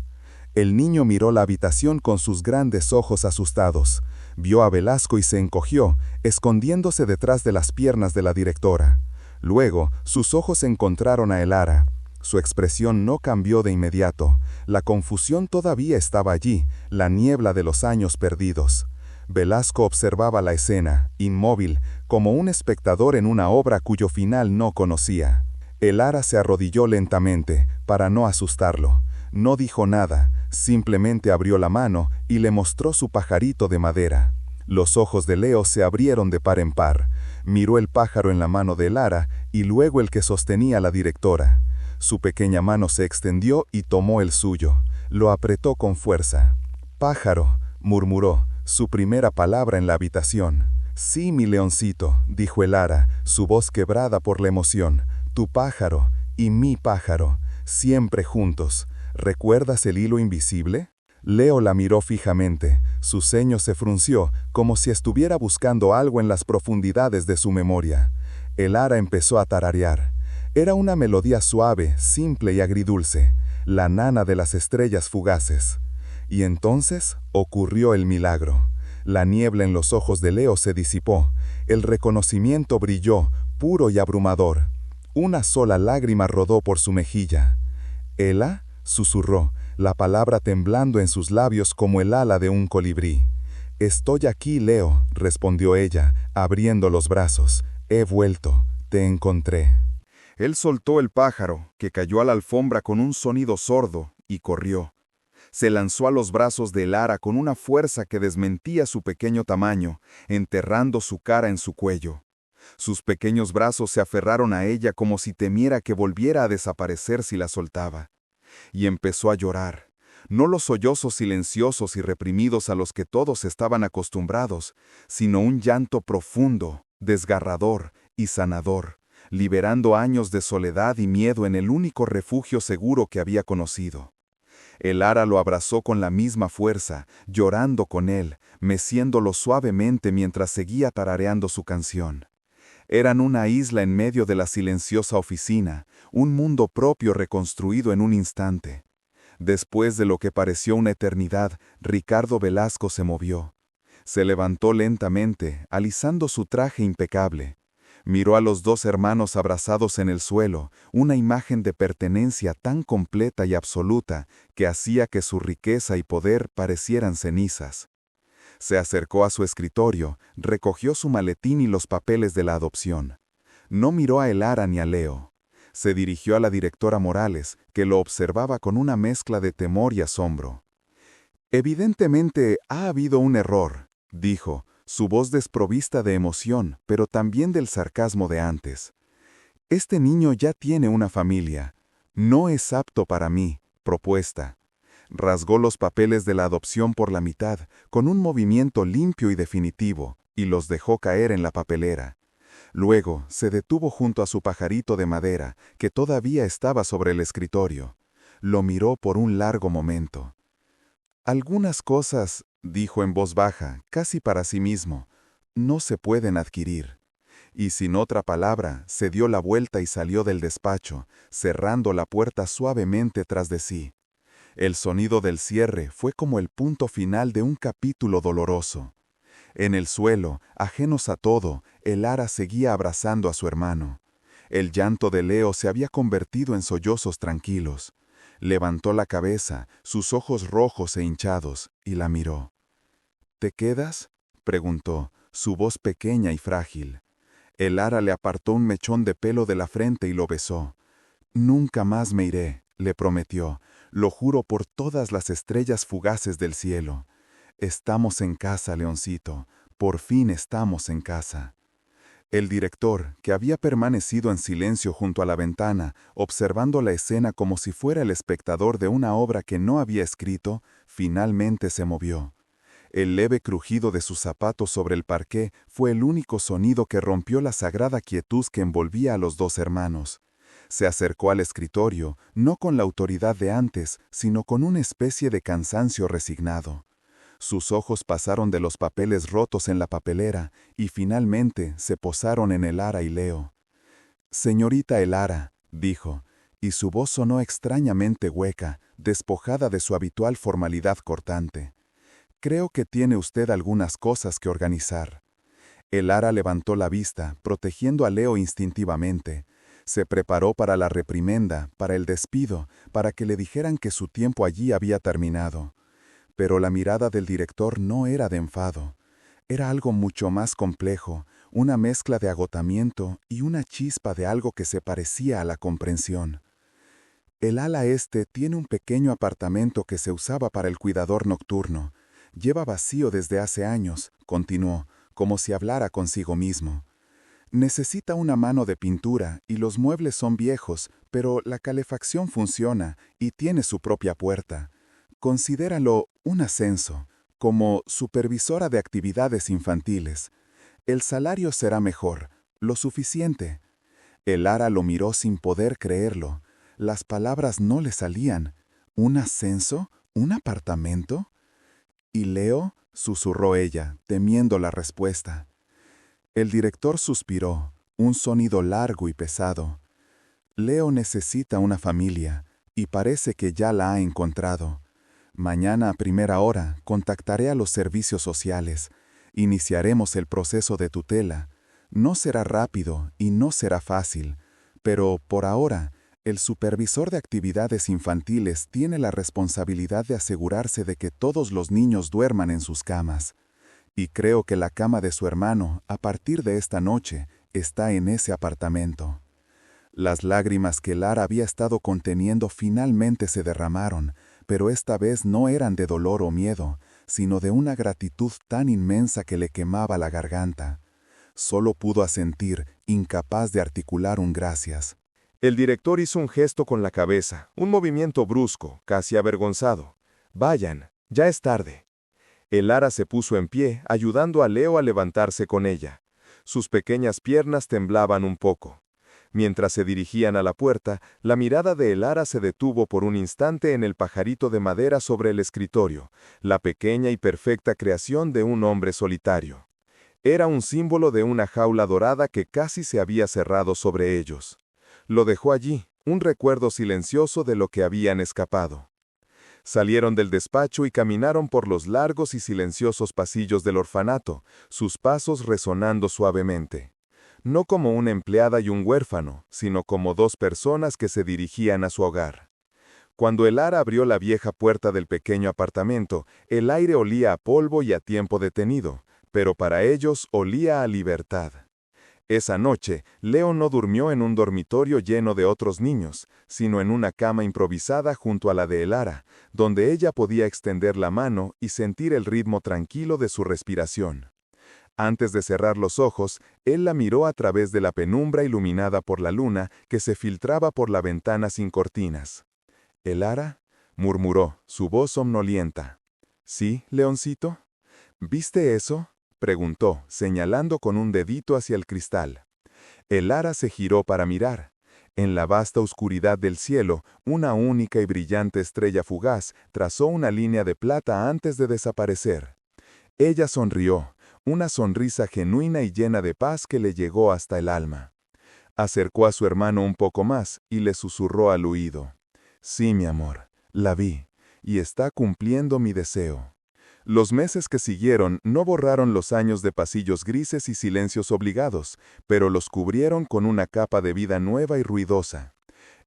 El niño miró la habitación con sus grandes ojos asustados. Vio a Velasco y se encogió, escondiéndose detrás de las piernas de la directora. Luego, sus ojos encontraron a Elara. Su expresión no cambió de inmediato. La confusión todavía estaba allí, la niebla de los años perdidos. Velasco observaba la escena, inmóvil, como un espectador en una obra cuyo final no conocía. Elara se arrodilló lentamente, para no asustarlo. No dijo nada, simplemente abrió la mano y le mostró su pajarito de madera. Los ojos de Leo se abrieron de par en par. Miró el pájaro en la mano de Elara y luego el que sostenía la directora. Su pequeña mano se extendió y tomó el suyo. Lo apretó con fuerza. «Pájaro», murmuró, su primera palabra en la habitación. «Sí, mi leoncito», dijo Elara, su voz quebrada por la emoción. «Tu pájaro y mi pájaro, siempre juntos. ¿Recuerdas el hilo invisible?» Leo la miró fijamente. Su ceño se frunció, como si estuviera buscando algo en las profundidades de su memoria. Elara empezó a tararear. Era una melodía suave, simple y agridulce, la nana de las estrellas fugaces. Y entonces ocurrió el milagro. La niebla en los ojos de Leo se disipó. El reconocimiento brilló, puro y abrumador. Una sola lágrima rodó por su mejilla. «¿Ela?», susurró, la palabra temblando en sus labios como el ala de un colibrí. «Estoy aquí, Leo», respondió ella, abriendo los brazos. «He vuelto, te encontré». Él soltó el pájaro, que cayó a la alfombra con un sonido sordo, y corrió. Se lanzó a los brazos de Elara con una fuerza que desmentía su pequeño tamaño, enterrando su cara en su cuello. Sus pequeños brazos se aferraron a ella como si temiera que volviera a desaparecer si la soltaba. Y empezó a llorar, no los sollozos silenciosos y reprimidos a los que todos estaban acostumbrados, sino un llanto profundo, desgarrador y sanador, liberando años de soledad y miedo en el único refugio seguro que había conocido. Elara lo abrazó con la misma fuerza, llorando con él, meciéndolo suavemente mientras seguía tarareando su canción. Eran una isla en medio de la silenciosa oficina, un mundo propio reconstruido en un instante. Después de lo que pareció una eternidad, Ricardo Velasco se movió. Se levantó lentamente, alisando su traje impecable. Miró a los dos hermanos abrazados en el suelo, una imagen de pertenencia tan completa y absoluta que hacía que su riqueza y poder parecieran cenizas. Se acercó a su escritorio, recogió su maletín y los papeles de la adopción. No miró a Elara ni a Leo. Se dirigió a la directora Morales, que lo observaba con una mezcla de temor y asombro. «Evidentemente ha habido un error», dijo, su voz desprovista de emoción, pero también del sarcasmo de antes. «Este niño ya tiene una familia. No es apto para mí, propuesta». Rasgó los papeles de la adopción por la mitad, con un movimiento limpio y definitivo, y los dejó caer en la papelera. Luego se detuvo junto a su pajarito de madera, que todavía estaba sobre el escritorio. Lo miró por un largo momento. «Algunas cosas», dijo en voz baja, casi para sí mismo, «no se pueden adquirir». Y sin otra palabra, se dio la vuelta y salió del despacho, cerrando la puerta suavemente tras de sí. El sonido del cierre fue como el punto final de un capítulo doloroso. En el suelo, ajenos a todo, Elara seguía abrazando a su hermano. El llanto de Leo se había convertido en sollozos tranquilos. Levantó la cabeza, sus ojos rojos e hinchados, y la miró. «¿Te quedas?», preguntó, su voz pequeña y frágil. Elara le apartó un mechón de pelo de la frente y lo besó. «Nunca más me iré», le prometió. «Lo juro por todas las estrellas fugaces del cielo. Estamos en casa, Leoncito. Por fin estamos en casa». El director, que había permanecido en silencio junto a la ventana, observando la escena como si fuera el espectador de una obra que no había escrito, finalmente se movió. El leve crujido de sus zapatos sobre el parqué fue el único sonido que rompió la sagrada quietud que envolvía a los dos hermanos. Se acercó al escritorio, no con la autoridad de antes, sino con una especie de cansancio resignado. Sus ojos pasaron de los papeles rotos en la papelera y finalmente se posaron en Elara y Leo. «Señorita Elara», dijo, y su voz sonó extrañamente hueca, despojada de su habitual formalidad cortante. «Creo que tiene usted algunas cosas que organizar». El ara levantó la vista, protegiendo a Leo instintivamente. Se preparó para la reprimenda, para el despido, para que le dijeran que su tiempo allí había terminado. Pero la mirada del director no era de enfado. Era algo mucho más complejo, una mezcla de agotamiento y una chispa de algo que se parecía a la comprensión. El ala este tiene un pequeño apartamento que se usaba para el cuidador nocturno. Lleva vacío desde hace años, continuó, como si hablara consigo mismo. Necesita una mano de pintura y los muebles son viejos, pero la calefacción funciona y tiene su propia puerta. Considéralo un ascenso, como supervisora de actividades infantiles. El salario será mejor, lo suficiente. El ara lo miró sin poder creerlo. Las palabras no le salían. ¿Un ascenso? ¿Un apartamento? ¿Y Leo? Susurró ella, temiendo la respuesta. El director suspiró, un sonido largo y pesado. Leo necesita una familia, y parece que ya la ha encontrado. Mañana a primera hora contactaré a los servicios sociales. Iniciaremos el proceso de tutela. No será rápido y no será fácil, pero por ahora, el supervisor de actividades infantiles tiene la responsabilidad de asegurarse de que todos los niños duerman en sus camas. Y creo que la cama de su hermano, a partir de esta noche, está en ese apartamento. Las lágrimas que Lara había estado conteniendo finalmente se derramaron, pero esta vez no eran de dolor o miedo, sino de una gratitud tan inmensa que le quemaba la garganta. Solo pudo asentir, incapaz de articular un gracias. El director hizo un gesto con la cabeza, un movimiento brusco, casi avergonzado. «Vayan, ya es tarde». El ara se puso en pie, ayudando a Leo a levantarse con ella. Sus pequeñas piernas temblaban un poco. Mientras se dirigían a la puerta, la mirada de el ara se detuvo por un instante en el pajarito de madera sobre el escritorio, la pequeña y perfecta creación de un hombre solitario. Era un símbolo de una jaula dorada que casi se había cerrado sobre ellos. Lo dejó allí, un recuerdo silencioso de lo que habían escapado. Salieron del despacho y caminaron por los largos y silenciosos pasillos del orfanato, sus pasos resonando suavemente. No como una empleada y un huérfano, sino como dos personas que se dirigían a su hogar. Cuando el ara abrió la vieja puerta del pequeño apartamento, el aire olía a polvo y a tiempo detenido, pero para ellos olía a libertad. Esa noche, Leo no durmió en un dormitorio lleno de otros niños, sino en una cama improvisada junto a la de el ara, donde ella podía extender la mano y sentir el ritmo tranquilo de su respiración. Antes de cerrar los ojos, él la miró a través de la penumbra iluminada por la luna que se filtraba por la ventana sin cortinas. «¿El ara?», murmuró, su voz somnolienta. «¿Sí, Leoncito? ¿Viste eso?», preguntó, señalando con un dedito hacia el cristal. El ara se giró para mirar. En la vasta oscuridad del cielo, una única y brillante estrella fugaz trazó una línea de plata antes de desaparecer. Ella sonrió, una sonrisa genuina y llena de paz que le llegó hasta el alma. Acercó a su hermano un poco más y le susurró al oído. «Sí, mi amor, la vi, y está cumpliendo mi deseo». Los meses que siguieron no borraron los años de pasillos grises y silencios obligados, pero los cubrieron con una capa de vida nueva y ruidosa.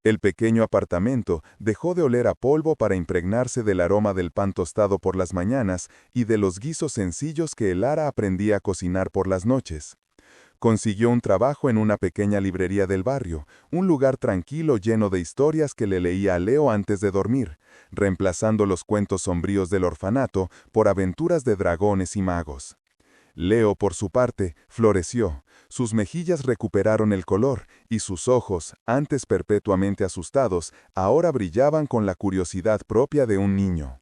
El pequeño apartamento dejó de oler a polvo para impregnarse del aroma del pan tostado por las mañanas y de los guisos sencillos que el ara aprendía a cocinar por las noches. Consiguió un trabajo en una pequeña librería del barrio, un lugar tranquilo lleno de historias que le leía a Leo antes de dormir, reemplazando los cuentos sombríos del orfanato por aventuras de dragones y magos. Leo, por su parte, floreció, sus mejillas recuperaron el color y sus ojos, antes perpetuamente asustados, ahora brillaban con la curiosidad propia de un niño.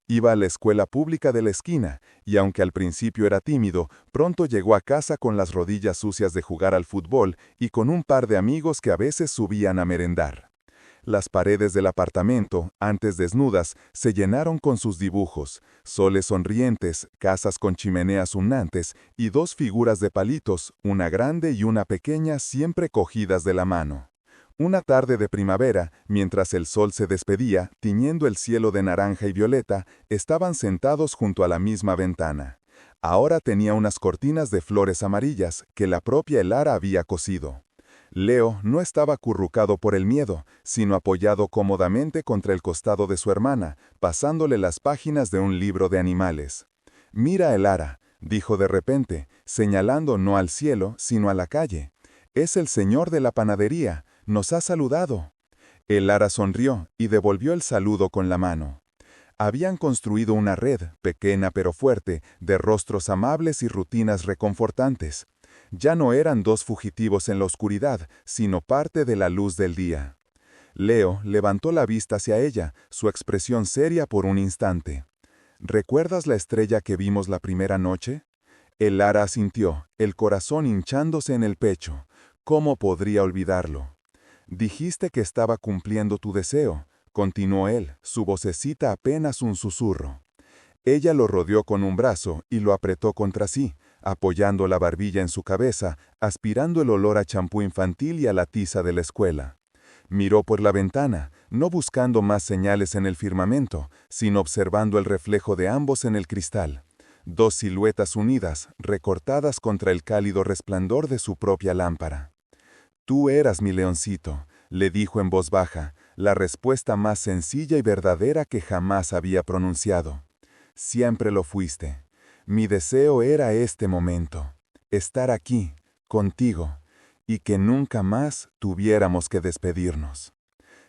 Iba a la escuela pública de la esquina, y aunque al principio era tímido, pronto llegó a casa con las rodillas sucias de jugar al fútbol y con un par de amigos que a veces subían a merendar. Las paredes del apartamento, antes desnudas, se llenaron con sus dibujos, soles sonrientes, casas con chimeneas humeantes y dos figuras de palitos, una grande y una pequeña siempre cogidas de la mano. Una tarde de primavera, mientras el sol se despedía, tiñendo el cielo de naranja y violeta, estaban sentados junto a la misma ventana. Ahora tenía unas cortinas de flores amarillas que la propia Elara había cosido. Leo no estaba acurrucado por el miedo, sino apoyado cómodamente contra el costado de su hermana, pasándole las páginas de un libro de animales. «Mira, Elara», dijo de repente, señalando no al cielo, sino a la calle. «Es el señor de la panadería, nos ha saludado». Elara sonrió y devolvió el saludo con la mano. Habían construido una red, pequeña pero fuerte, de rostros amables y rutinas reconfortantes. Ya no eran dos fugitivos en la oscuridad, sino parte de la luz del día. Leo levantó la vista hacia ella, su expresión seria por un instante. «¿Recuerdas la estrella que vimos la primera noche?» Elara asintió, el corazón hinchándose en el pecho. ¿Cómo podría olvidarlo? «Dijiste que estaba cumpliendo tu deseo», continuó él, su vocecita apenas un susurro. Ella lo rodeó con un brazo y lo apretó contra sí, apoyando la barbilla en su cabeza, aspirando el olor a champú infantil y a la tiza de la escuela. Miró por la ventana, no buscando más señales en el firmamento, sino observando el reflejo de ambos en el cristal. Dos siluetas unidas, recortadas contra el cálido resplandor de su propia lámpara. «Tú eras mi leoncito», le dijo en voz baja, la respuesta más sencilla y verdadera que jamás había pronunciado. «Siempre lo fuiste. Mi deseo era este momento, estar aquí, contigo, y que nunca más tuviéramos que despedirnos».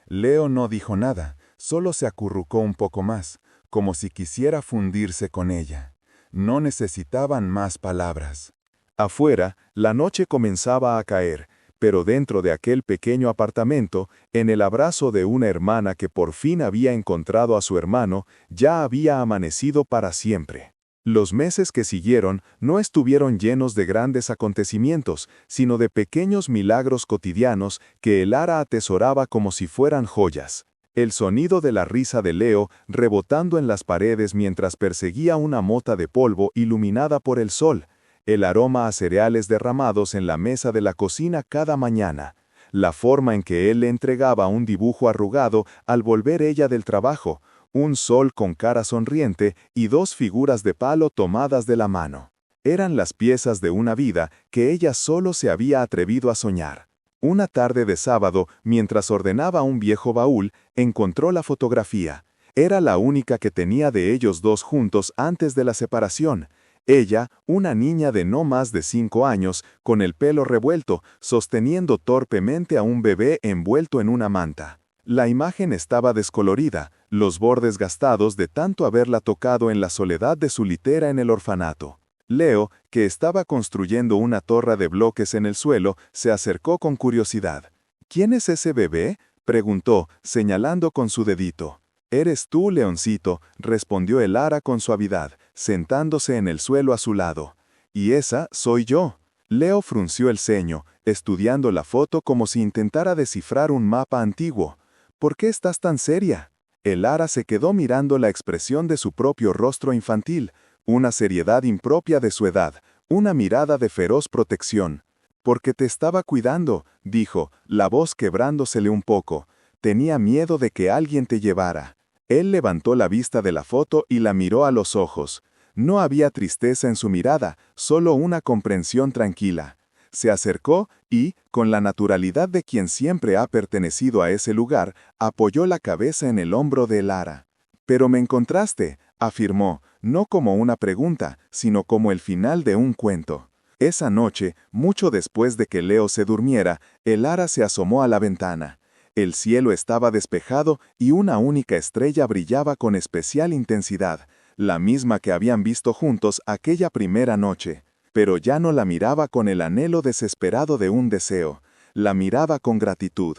Leo no dijo nada, solo se acurrucó un poco más, como si quisiera fundirse con ella. No necesitaban más palabras. Afuera, la noche comenzaba a caer, pero dentro de aquel pequeño apartamento, en el abrazo de una hermana que por fin había encontrado a su hermano, ya había amanecido para siempre. Los meses que siguieron no estuvieron llenos de grandes acontecimientos, sino de pequeños milagros cotidianos que Elara atesoraba como si fueran joyas. El sonido de la risa de Leo rebotando en las paredes mientras perseguía una mota de polvo iluminada por el sol, el aroma a cereales derramados en la mesa de la cocina cada mañana, la forma en que él le entregaba un dibujo arrugado al volver ella del trabajo, un sol con cara sonriente y dos figuras de palo tomadas de la mano. Eran las piezas de una vida que ella solo se había atrevido a soñar. Una tarde de sábado, mientras ordenaba un viejo baúl, encontró la fotografía. Era la única que tenía de ellos dos juntos antes de la separación. Ella, una niña de no más de 5 años, con el pelo revuelto, sosteniendo torpemente a un bebé envuelto en una manta. La imagen estaba descolorida, los bordes gastados de tanto haberla tocado en la soledad de su litera en el orfanato. Leo, que estaba construyendo una torre de bloques en el suelo, se acercó con curiosidad. «¿Quién es ese bebé?», preguntó, señalando con su dedito. «Eres tú, leoncito», respondió Elara con suavidad, sentándose en el suelo a su lado. «Y esa soy yo». Leo frunció el ceño, estudiando la foto como si intentara descifrar un mapa antiguo. «¿Por qué estás tan seria?». Elara se quedó mirando la expresión de su propio rostro infantil, una seriedad impropia de su edad, una mirada de feroz protección. «Porque te estaba cuidando», dijo, la voz quebrándosele un poco. «Tenía miedo de que alguien te llevara». Él levantó la vista de la foto y la miró a los ojos. No había tristeza en su mirada, solo una comprensión tranquila. Se acercó y, con la naturalidad de quien siempre ha pertenecido a ese lugar, apoyó la cabeza en el hombro de Elara. «Pero me encontraste», afirmó, no como una pregunta, sino como el final de un cuento. Esa noche, mucho después de que Leo se durmiera, Elara se asomó a la ventana. El cielo estaba despejado y una única estrella brillaba con especial intensidad, la misma que habían visto juntos aquella primera noche. Pero ya no la miraba con el anhelo desesperado de un deseo, la miraba con gratitud.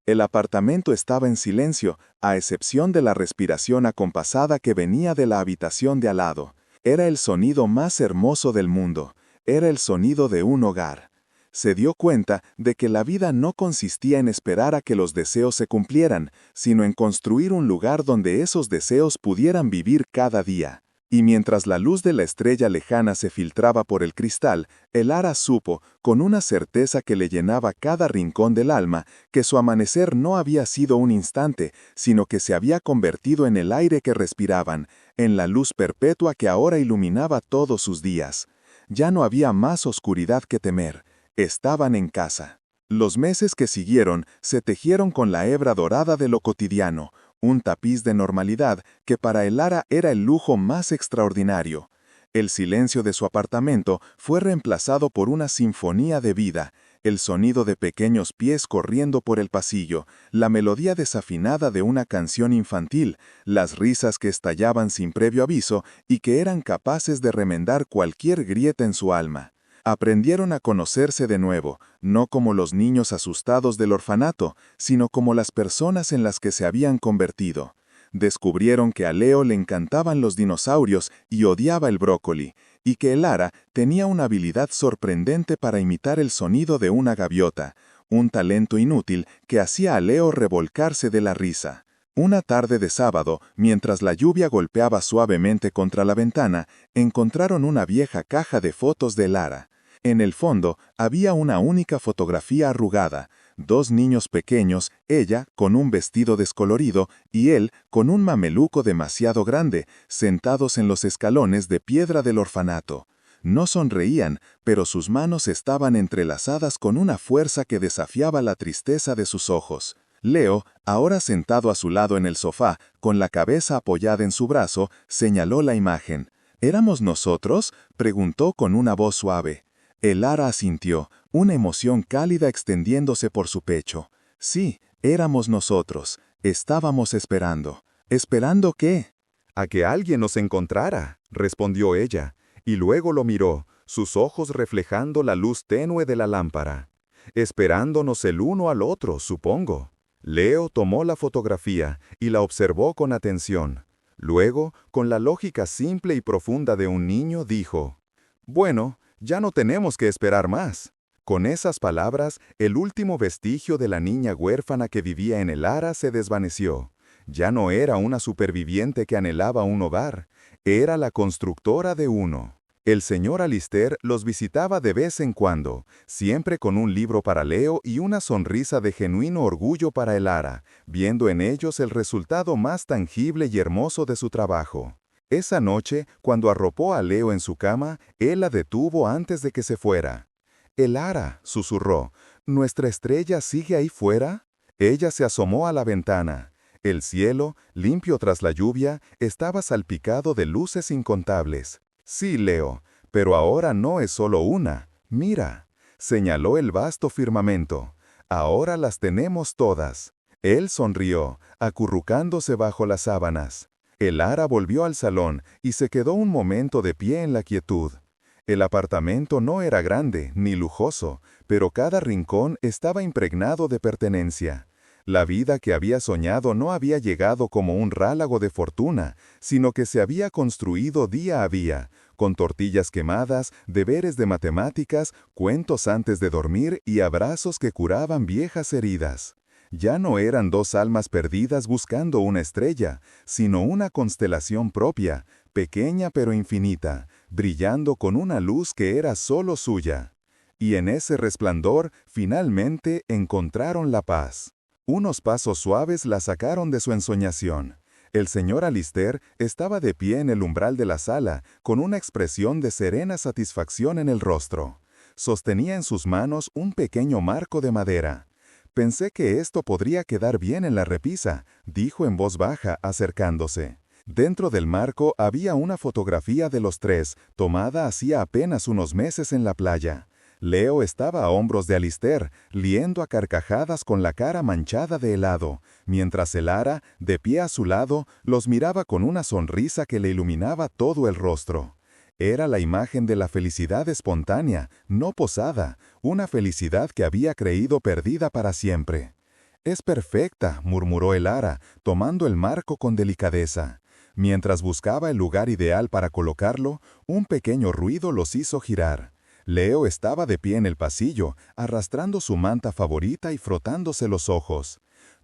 El apartamento estaba en silencio, a excepción de la respiración acompasada que venía de la habitación de al lado. Era el sonido más hermoso del mundo, era el sonido de un hogar. Se dio cuenta de que la vida no consistía en esperar a que los deseos se cumplieran, sino en construir un lugar donde esos deseos pudieran vivir cada día. Y mientras la luz de la estrella lejana se filtraba por el cristal, Elara supo, con una certeza que le llenaba cada rincón del alma, que su amanecer no había sido un instante, sino que se había convertido en el aire que respiraban, en la luz perpetua que ahora iluminaba todos sus días. Ya no había más oscuridad que temer. Estaban en casa. Los meses que siguieron se tejieron con la hebra dorada de lo cotidiano, un tapiz de normalidad que para Elara era el lujo más extraordinario. El silencio de su apartamento fue reemplazado por una sinfonía de vida, el sonido de pequeños pies corriendo por el pasillo, la melodía desafinada de una canción infantil, las risas que estallaban sin previo aviso y que eran capaces de remendar cualquier grieta en su alma. Aprendieron a conocerse de nuevo, no como los niños asustados del orfanato, sino como las personas en las que se habían convertido. Descubrieron que a Leo le encantaban los dinosaurios y odiaba el brócoli, y que Elara tenía una habilidad sorprendente para imitar el sonido de una gaviota, un talento inútil que hacía a Leo revolcarse de la risa. Una tarde de sábado, mientras la lluvia golpeaba suavemente contra la ventana, encontraron una vieja caja de fotos de Elara. En el fondo había una única fotografía arrugada, dos niños pequeños, ella con un vestido descolorido y él con un mameluco demasiado grande, sentados en los escalones de piedra del orfanato. No sonreían, pero sus manos estaban entrelazadas con una fuerza que desafiaba la tristeza de sus ojos. Leo, ahora sentado a su lado en el sofá, con la cabeza apoyada en su brazo, señaló la imagen. ¿Éramos nosotros?, preguntó con una voz suave. Elara asintió, una emoción cálida extendiéndose por su pecho. Sí, éramos nosotros. Estábamos esperando. ¿Esperando qué? A que alguien nos encontrara, respondió ella, y luego lo miró, sus ojos reflejando la luz tenue de la lámpara. Esperándonos el uno al otro, supongo. Leo tomó la fotografía y la observó con atención. Luego, con la lógica simple y profunda de un niño, dijo: «Bueno, ya no tenemos que esperar más». Con esas palabras, el último vestigio de la niña huérfana que vivía en Elara se desvaneció. Ya no era una superviviente que anhelaba un hogar, era la constructora de uno. El señor Alister los visitaba de vez en cuando, siempre con un libro para Leo y una sonrisa de genuino orgullo para Elara, viendo en ellos el resultado más tangible y hermoso de su trabajo. Esa noche, cuando arropó a Leo en su cama, él la detuvo antes de que se fuera. «Elara», susurró, «¿nuestra estrella sigue ahí fuera?» Ella se asomó a la ventana. El cielo, limpio tras la lluvia, estaba salpicado de luces incontables. «Sí, Leo, pero ahora no es solo una. Mira», señaló el vasto firmamento. «Ahora las tenemos todas». Él sonrió, acurrucándose bajo las sábanas. Elara volvió al salón y se quedó un momento de pie en la quietud. El apartamento no era grande ni lujoso, pero cada rincón estaba impregnado de pertenencia. La vida que había soñado no había llegado como un rálago de fortuna, sino que se había construido día a día, con tortillas quemadas, deberes de matemáticas, cuentos antes de dormir y abrazos que curaban viejas heridas. Ya no eran dos almas perdidas buscando una estrella, sino una constelación propia, pequeña pero infinita, brillando con una luz que era solo suya. Y en ese resplandor, finalmente, encontraron la paz. Unos pasos suaves la sacaron de su ensoñación. El señor Alister estaba de pie en el umbral de la sala, con una expresión de serena satisfacción en el rostro. Sostenía en sus manos un pequeño marco de madera. «Pensé que esto podría quedar bien en la repisa», dijo en voz baja, acercándose. Dentro del marco había una fotografía de los tres, tomada hacía apenas unos meses en la playa. Leo estaba a hombros de Alister, riendo a carcajadas con la cara manchada de helado, mientras Elara, de pie a su lado, los miraba con una sonrisa que le iluminaba todo el rostro. Era la imagen de la felicidad espontánea, no posada, una felicidad que había creído perdida para siempre. «Es perfecta», murmuró Elara, tomando el marco con delicadeza. Mientras buscaba el lugar ideal para colocarlo, un pequeño ruido los hizo girar. Leo estaba de pie en el pasillo, arrastrando su manta favorita y frotándose los ojos.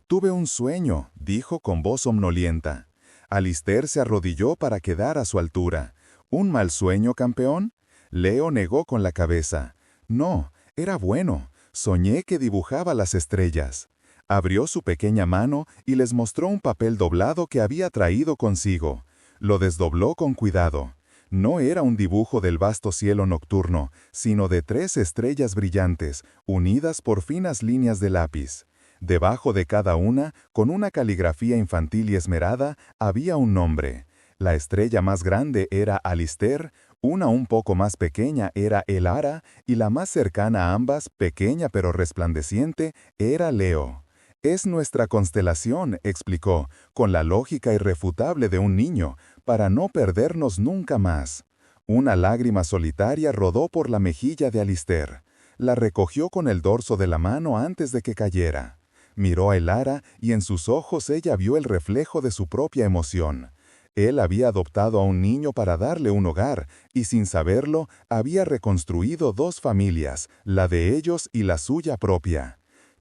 «Tuve un sueño», dijo con voz somnolienta. Alistair se arrodilló para quedar a su altura. ¿Un mal sueño, campeón? Leo negó con la cabeza. No, era bueno. Soñé que dibujaba las estrellas. Abrió su pequeña mano y les mostró un papel doblado que había traído consigo. Lo desdobló con cuidado. No era un dibujo del vasto cielo nocturno, sino de 3 estrellas brillantes, unidas por finas líneas de lápiz. Debajo de cada una, con una caligrafía infantil y esmerada, había un nombre. La estrella más grande era Alistair, una un poco más pequeña era Elara, y la más cercana a ambas, pequeña pero resplandeciente, era Leo. «Es nuestra constelación», explicó, con la lógica irrefutable de un niño, para no perdernos nunca más. Una lágrima solitaria rodó por la mejilla de Alistair. La recogió con el dorso de la mano antes de que cayera. Miró a Elara y en sus ojos ella vio el reflejo de su propia emoción. Él había adoptado a un niño para darle un hogar, y sin saberlo, había reconstruido 2 familias, la de ellos y la suya propia.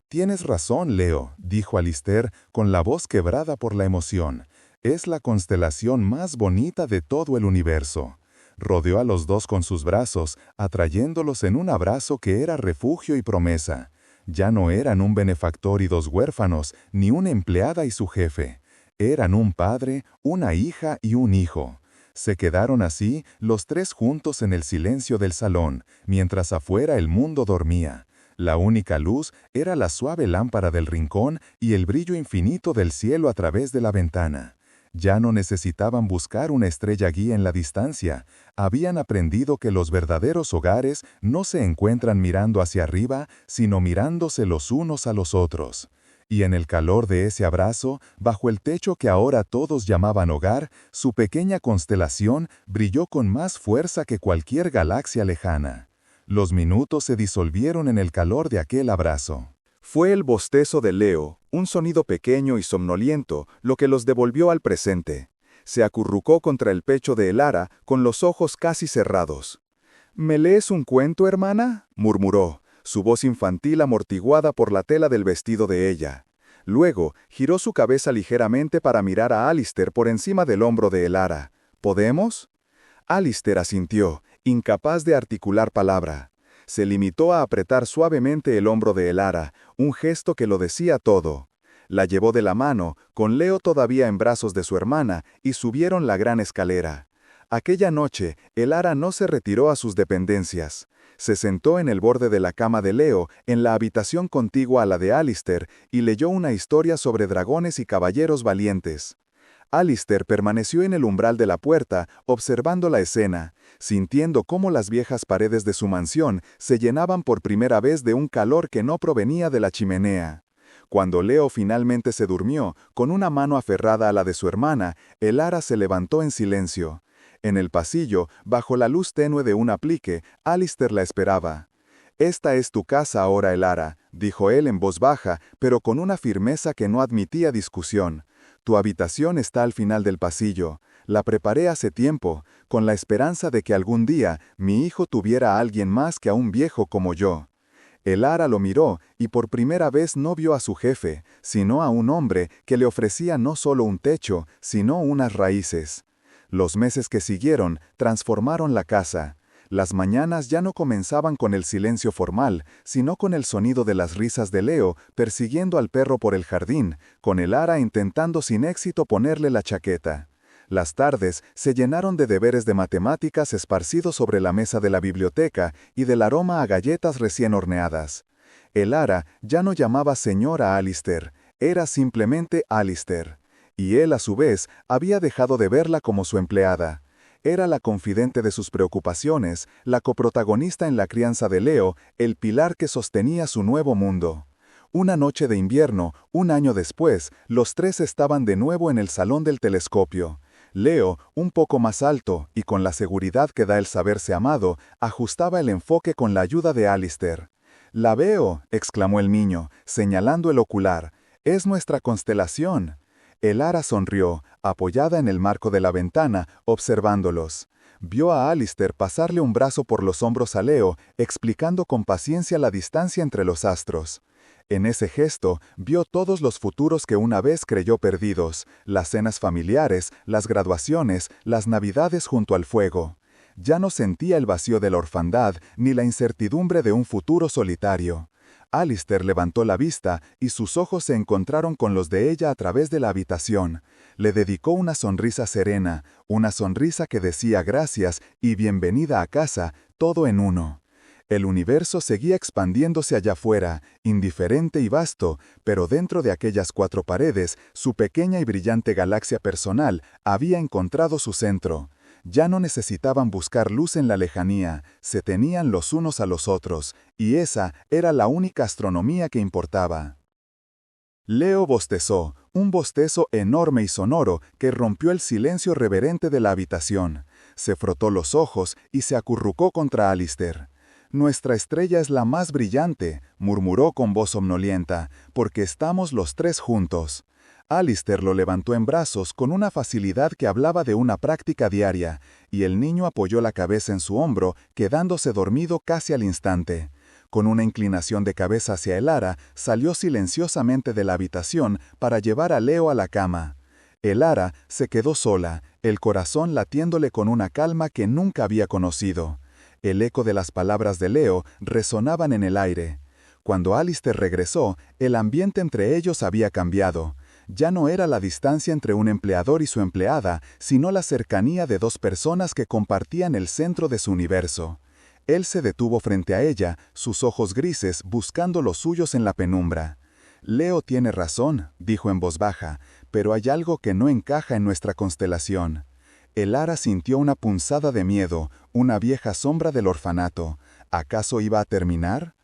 «Tienes razón, Leo», dijo Alistair con la voz quebrada por la emoción. «Es la constelación más bonita de todo el universo». Rodeó a los 2 con sus brazos, atrayéndolos en un abrazo que era refugio y promesa. Ya no eran un benefactor y 2 huérfanos, ni una empleada y su jefe. Eran un padre, una hija y un hijo. Se quedaron así, los 3 juntos en el silencio del salón, mientras afuera el mundo dormía. La única luz era la suave lámpara del rincón y el brillo infinito del cielo a través de la ventana. Ya no necesitaban buscar una estrella guía en la distancia. Habían aprendido que los verdaderos hogares no se encuentran mirando hacia arriba, sino mirándose los unos a los otros. Y en el calor de ese abrazo, bajo el techo que ahora todos llamaban hogar, su pequeña constelación brilló con más fuerza que cualquier galaxia lejana. Los minutos se disolvieron en el calor de aquel abrazo. Fue el bostezo de Leo, un sonido pequeño y somnoliento, lo que los devolvió al presente. Se acurrucó contra el pecho de Elara, con los ojos casi cerrados. «¿Me lees un cuento, hermana?», murmuró, su voz infantil amortiguada por la tela del vestido de ella. Luego, giró su cabeza ligeramente para mirar a Alistair por encima del hombro de Elara. «¿Podemos?». Alistair asintió, incapaz de articular palabra. Se limitó a apretar suavemente el hombro de Elara, un gesto que lo decía todo. La llevó de la mano, con Leo todavía en brazos de su hermana, y subieron la gran escalera. Aquella noche, Elara no se retiró a sus dependencias. Se sentó en el borde de la cama de Leo, en la habitación contigua a la de Alistair, y leyó una historia sobre dragones y caballeros valientes. Alistair permaneció en el umbral de la puerta, observando la escena, sintiendo cómo las viejas paredes de su mansión se llenaban por primera vez de un calor que no provenía de la chimenea. Cuando Leo finalmente se durmió, con una mano aferrada a la de su hermana, Elara se levantó en silencio. En el pasillo, bajo la luz tenue de un aplique, Alistair la esperaba. «Esta es tu casa ahora, Elara», dijo él en voz baja, pero con una firmeza que no admitía discusión. «Tu habitación está al final del pasillo. La preparé hace tiempo, con la esperanza de que algún día mi hijo tuviera a alguien más que a un viejo como yo». Elara lo miró y por primera vez no vio a su jefe, sino a un hombre que le ofrecía no solo un techo, sino unas raíces. Los meses que siguieron transformaron la casa. Las mañanas ya no comenzaban con el silencio formal, sino con el sonido de las risas de Leo persiguiendo al perro por el jardín, con Elara intentando sin éxito ponerle la chaqueta. Las tardes se llenaron de deberes de matemáticas esparcidos sobre la mesa de la biblioteca y del aroma a galletas recién horneadas. Elara ya no llamaba señor a Alistair, era simplemente Alistair. Y él, a su vez, había dejado de verla como su empleada. Era la confidente de sus preocupaciones, la coprotagonista en la crianza de Leo, el pilar que sostenía su nuevo mundo. Una noche de invierno, un año después, los 3 estaban de nuevo en el salón del telescopio. Leo, un poco más alto y con la seguridad que da el saberse amado, ajustaba el enfoque con la ayuda de Alistair. «La veo», exclamó el niño, señalando el ocular. «Es nuestra constelación». Elara sonrió, apoyada en el marco de la ventana, observándolos. Vio a Alistair pasarle un brazo por los hombros a Leo, explicando con paciencia la distancia entre los astros. En ese gesto, vio todos los futuros que una vez creyó perdidos, las cenas familiares, las graduaciones, las navidades junto al fuego. Ya no sentía el vacío de la orfandad ni la incertidumbre de un futuro solitario. Alistair levantó la vista y sus ojos se encontraron con los de ella a través de la habitación. Le dedicó una sonrisa serena, una sonrisa que decía gracias y bienvenida a casa, todo en uno. El universo seguía expandiéndose allá afuera, indiferente y vasto, pero dentro de aquellas 4 paredes, su pequeña y brillante galaxia personal había encontrado su centro. Ya no necesitaban buscar luz en la lejanía, se tenían los unos a los otros, y esa era la única astronomía que importaba. Leo bostezó, un bostezo enorme y sonoro que rompió el silencio reverente de la habitación. Se frotó los ojos y se acurrucó contra Alistair. «Nuestra estrella es la más brillante», murmuró con voz somnolienta, «porque estamos los 3 juntos». Alistair lo levantó en brazos con una facilidad que hablaba de una práctica diaria, y el niño apoyó la cabeza en su hombro, quedándose dormido casi al instante. Con una inclinación de cabeza hacia el ara, salió silenciosamente de la habitación para llevar a Leo a la cama. El ara se quedó sola, el corazón latiéndole con una calma que nunca había conocido. El eco de las palabras de Leo resonaban en el aire. Cuando Alistair regresó, el ambiente entre ellos había cambiado. Ya no era la distancia entre un empleador y su empleada, sino la cercanía de 2 personas que compartían el centro de su universo. Él se detuvo frente a ella, sus ojos grises buscando los suyos en la penumbra. «Leo tiene razón», dijo en voz baja, «pero hay algo que no encaja en nuestra constelación». El ara sintió una punzada de miedo, una vieja sombra del orfanato. ¿Acaso iba a terminar?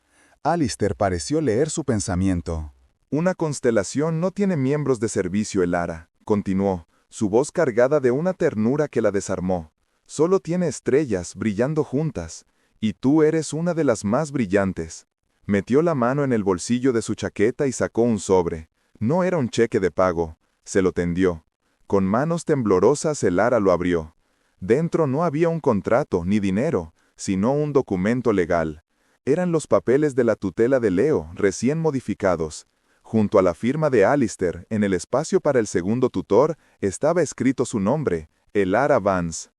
Alistair pareció leer su pensamiento. Una constelación no tiene miembros de servicio, el ara, continuó, su voz cargada de una ternura que la desarmó. Solo tiene estrellas brillando juntas, y tú eres una de las más brillantes. Metió la mano en el bolsillo de su chaqueta y sacó un sobre. No era un cheque de pago. Se lo tendió. Con manos temblorosas el ara lo abrió. Dentro no había un contrato ni dinero, sino un documento legal. Eran los papeles de la tutela de Leo, recién modificados. Junto a la firma de Alistair, en el espacio para el segundo tutor, estaba escrito su nombre, el ara Vance.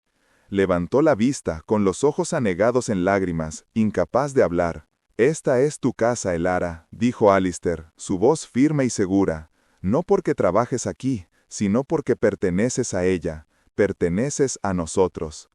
Levantó la vista, con los ojos anegados en lágrimas, incapaz de hablar. «Esta es tu casa, el ara», dijo Alistair, su voz firme y segura. «No porque trabajes aquí, sino porque perteneces a ella, perteneces a nosotros».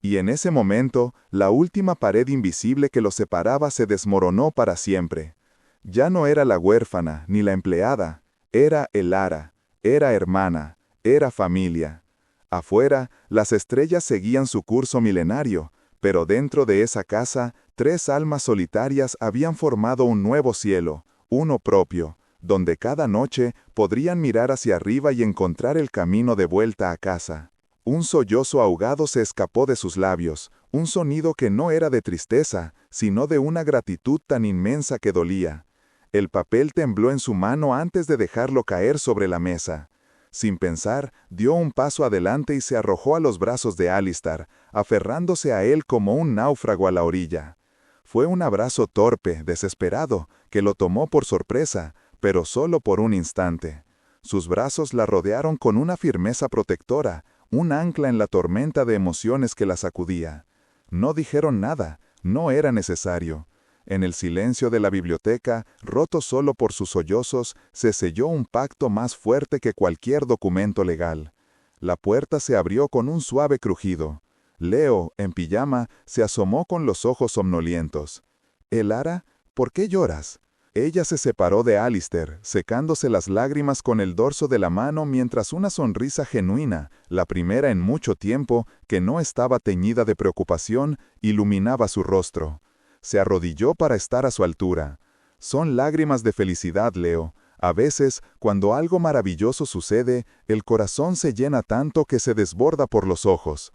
Y en ese momento, la última pared invisible que los separaba se desmoronó para siempre. Ya no era la huérfana, ni la empleada, era el ara, era hermana, era familia. Afuera, las estrellas seguían su curso milenario, pero dentro de esa casa, 3 almas solitarias habían formado un nuevo cielo, uno propio, donde cada noche podrían mirar hacia arriba y encontrar el camino de vuelta a casa. Un sollozo ahogado se escapó de sus labios, un sonido que no era de tristeza, sino de una gratitud tan inmensa que dolía. El papel tembló en su mano antes de dejarlo caer sobre la mesa. Sin pensar, dio un paso adelante y se arrojó a los brazos de Alistair, aferrándose a él como un náufrago a la orilla. Fue un abrazo torpe, desesperado, que lo tomó por sorpresa, pero solo por un instante. Sus brazos la rodearon con una firmeza protectora, un ancla en la tormenta de emociones que la sacudía. No dijeron nada, no era necesario. En el silencio de la biblioteca, roto solo por sus sollozos, se selló un pacto más fuerte que cualquier documento legal. La puerta se abrió con un suave crujido. Leo, en pijama, se asomó con los ojos somnolientos. «¿El ara? ¿Por qué lloras?» Ella se separó de Alistair, secándose las lágrimas con el dorso de la mano mientras una sonrisa genuina, la primera en mucho tiempo, que no estaba teñida de preocupación, iluminaba su rostro. Se arrodilló para estar a su altura. «Son lágrimas de felicidad, Leo. A veces, cuando algo maravilloso sucede, el corazón se llena tanto que se desborda por los ojos».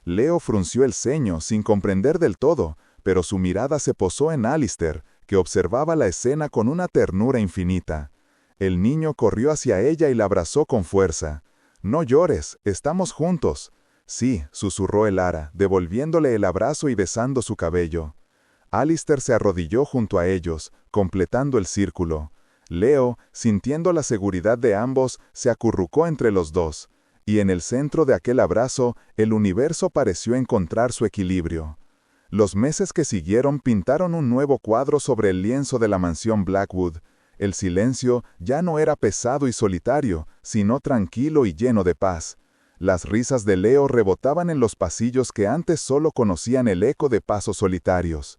Leo frunció el ceño, sin comprender del todo, pero su mirada se posó en Alistair, que observaba la escena con una ternura infinita. El niño corrió hacia ella y la abrazó con fuerza. «No llores, estamos juntos». «Sí», susurró el ara, devolviéndole el abrazo y besando su cabello. Alistair se arrodilló junto a ellos, completando el círculo. Leo, sintiendo la seguridad de ambos, se acurrucó entre los dos, y en el centro de aquel abrazo, el universo pareció encontrar su equilibrio. Los meses que siguieron pintaron un nuevo cuadro sobre el lienzo de la mansión Blackwood. El silencio ya no era pesado y solitario, sino tranquilo y lleno de paz. Las risas de Leo rebotaban en los pasillos que antes solo conocían el eco de pasos solitarios.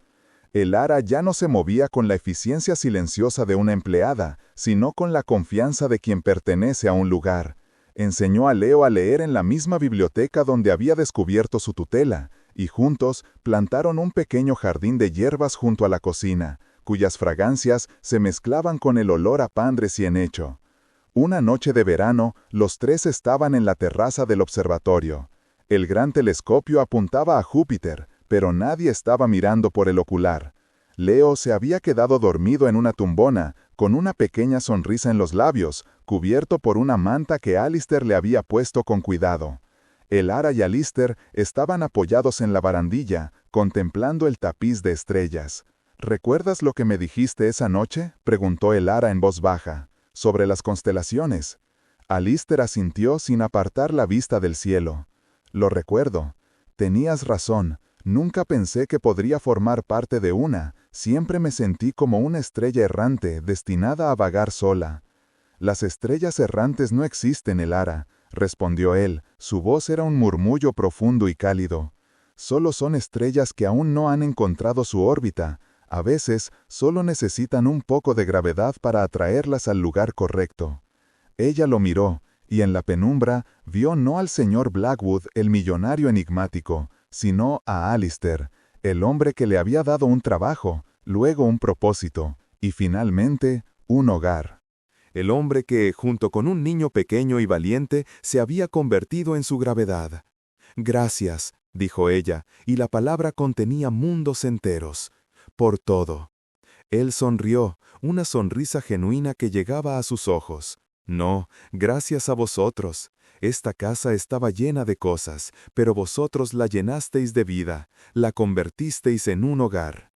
El ara ya no se movía con la eficiencia silenciosa de una empleada, sino con la confianza de quien pertenece a un lugar. Enseñó a Leo a leer en la misma biblioteca donde había descubierto su tutela, y juntos plantaron un pequeño jardín de hierbas junto a la cocina, cuyas fragancias se mezclaban con el olor a pan recién hecho. Una noche de verano, los tres estaban en la terraza del observatorio. El gran telescopio apuntaba a Júpiter, pero nadie estaba mirando por el ocular. Leo se había quedado dormido en una tumbona, con una pequeña sonrisa en los labios, cubierto por una manta que Alistair le había puesto con cuidado. El ara y Alistair estaban apoyados en la barandilla, contemplando el tapiz de estrellas. ¿Recuerdas lo que me dijiste esa noche?, preguntó el ara en voz baja. Sobre las constelaciones. Alistair asintió sin apartar la vista del cielo. Lo recuerdo. Tenías razón. Nunca pensé que podría formar parte de una. Siempre me sentí como una estrella errante, destinada a vagar sola. Las estrellas errantes no existen, el ara, respondió él. Su voz era un murmullo profundo y cálido. Solo son estrellas que aún no han encontrado su órbita. A veces, solo necesitan un poco de gravedad para atraerlas al lugar correcto. Ella lo miró, y en la penumbra vio no al señor Blackwood, el millonario enigmático, sino a Alistair, el hombre que le había dado un trabajo, luego un propósito, y finalmente, un hogar. El hombre que, junto con un niño pequeño y valiente, se había convertido en su gravedad. «Gracias», dijo ella, y la palabra contenía mundos enteros. «Por todo». Él sonrió, una sonrisa genuina que llegaba a sus ojos. «No, gracias a vosotros. Esta casa estaba llena de cosas, pero vosotros la llenasteis de vida, la convertisteis en un hogar».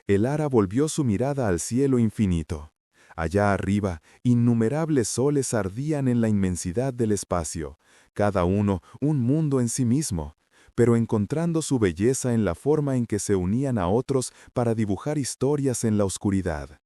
El ara volvió su mirada al cielo infinito. Allá arriba, innumerables soles ardían en la inmensidad del espacio, cada uno un mundo en sí mismo, pero encontrando su belleza en la forma en que se unían a otros para dibujar historias en la oscuridad.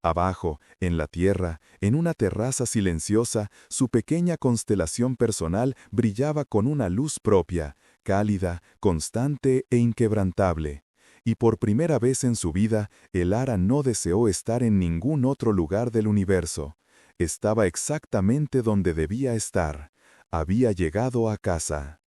Abajo, en la tierra, en una terraza silenciosa, su pequeña constelación personal brillaba con una luz propia, cálida, constante e inquebrantable. Y por primera vez en su vida, el ara no deseó estar en ningún otro lugar del universo. Estaba exactamente donde debía estar. Había llegado a casa.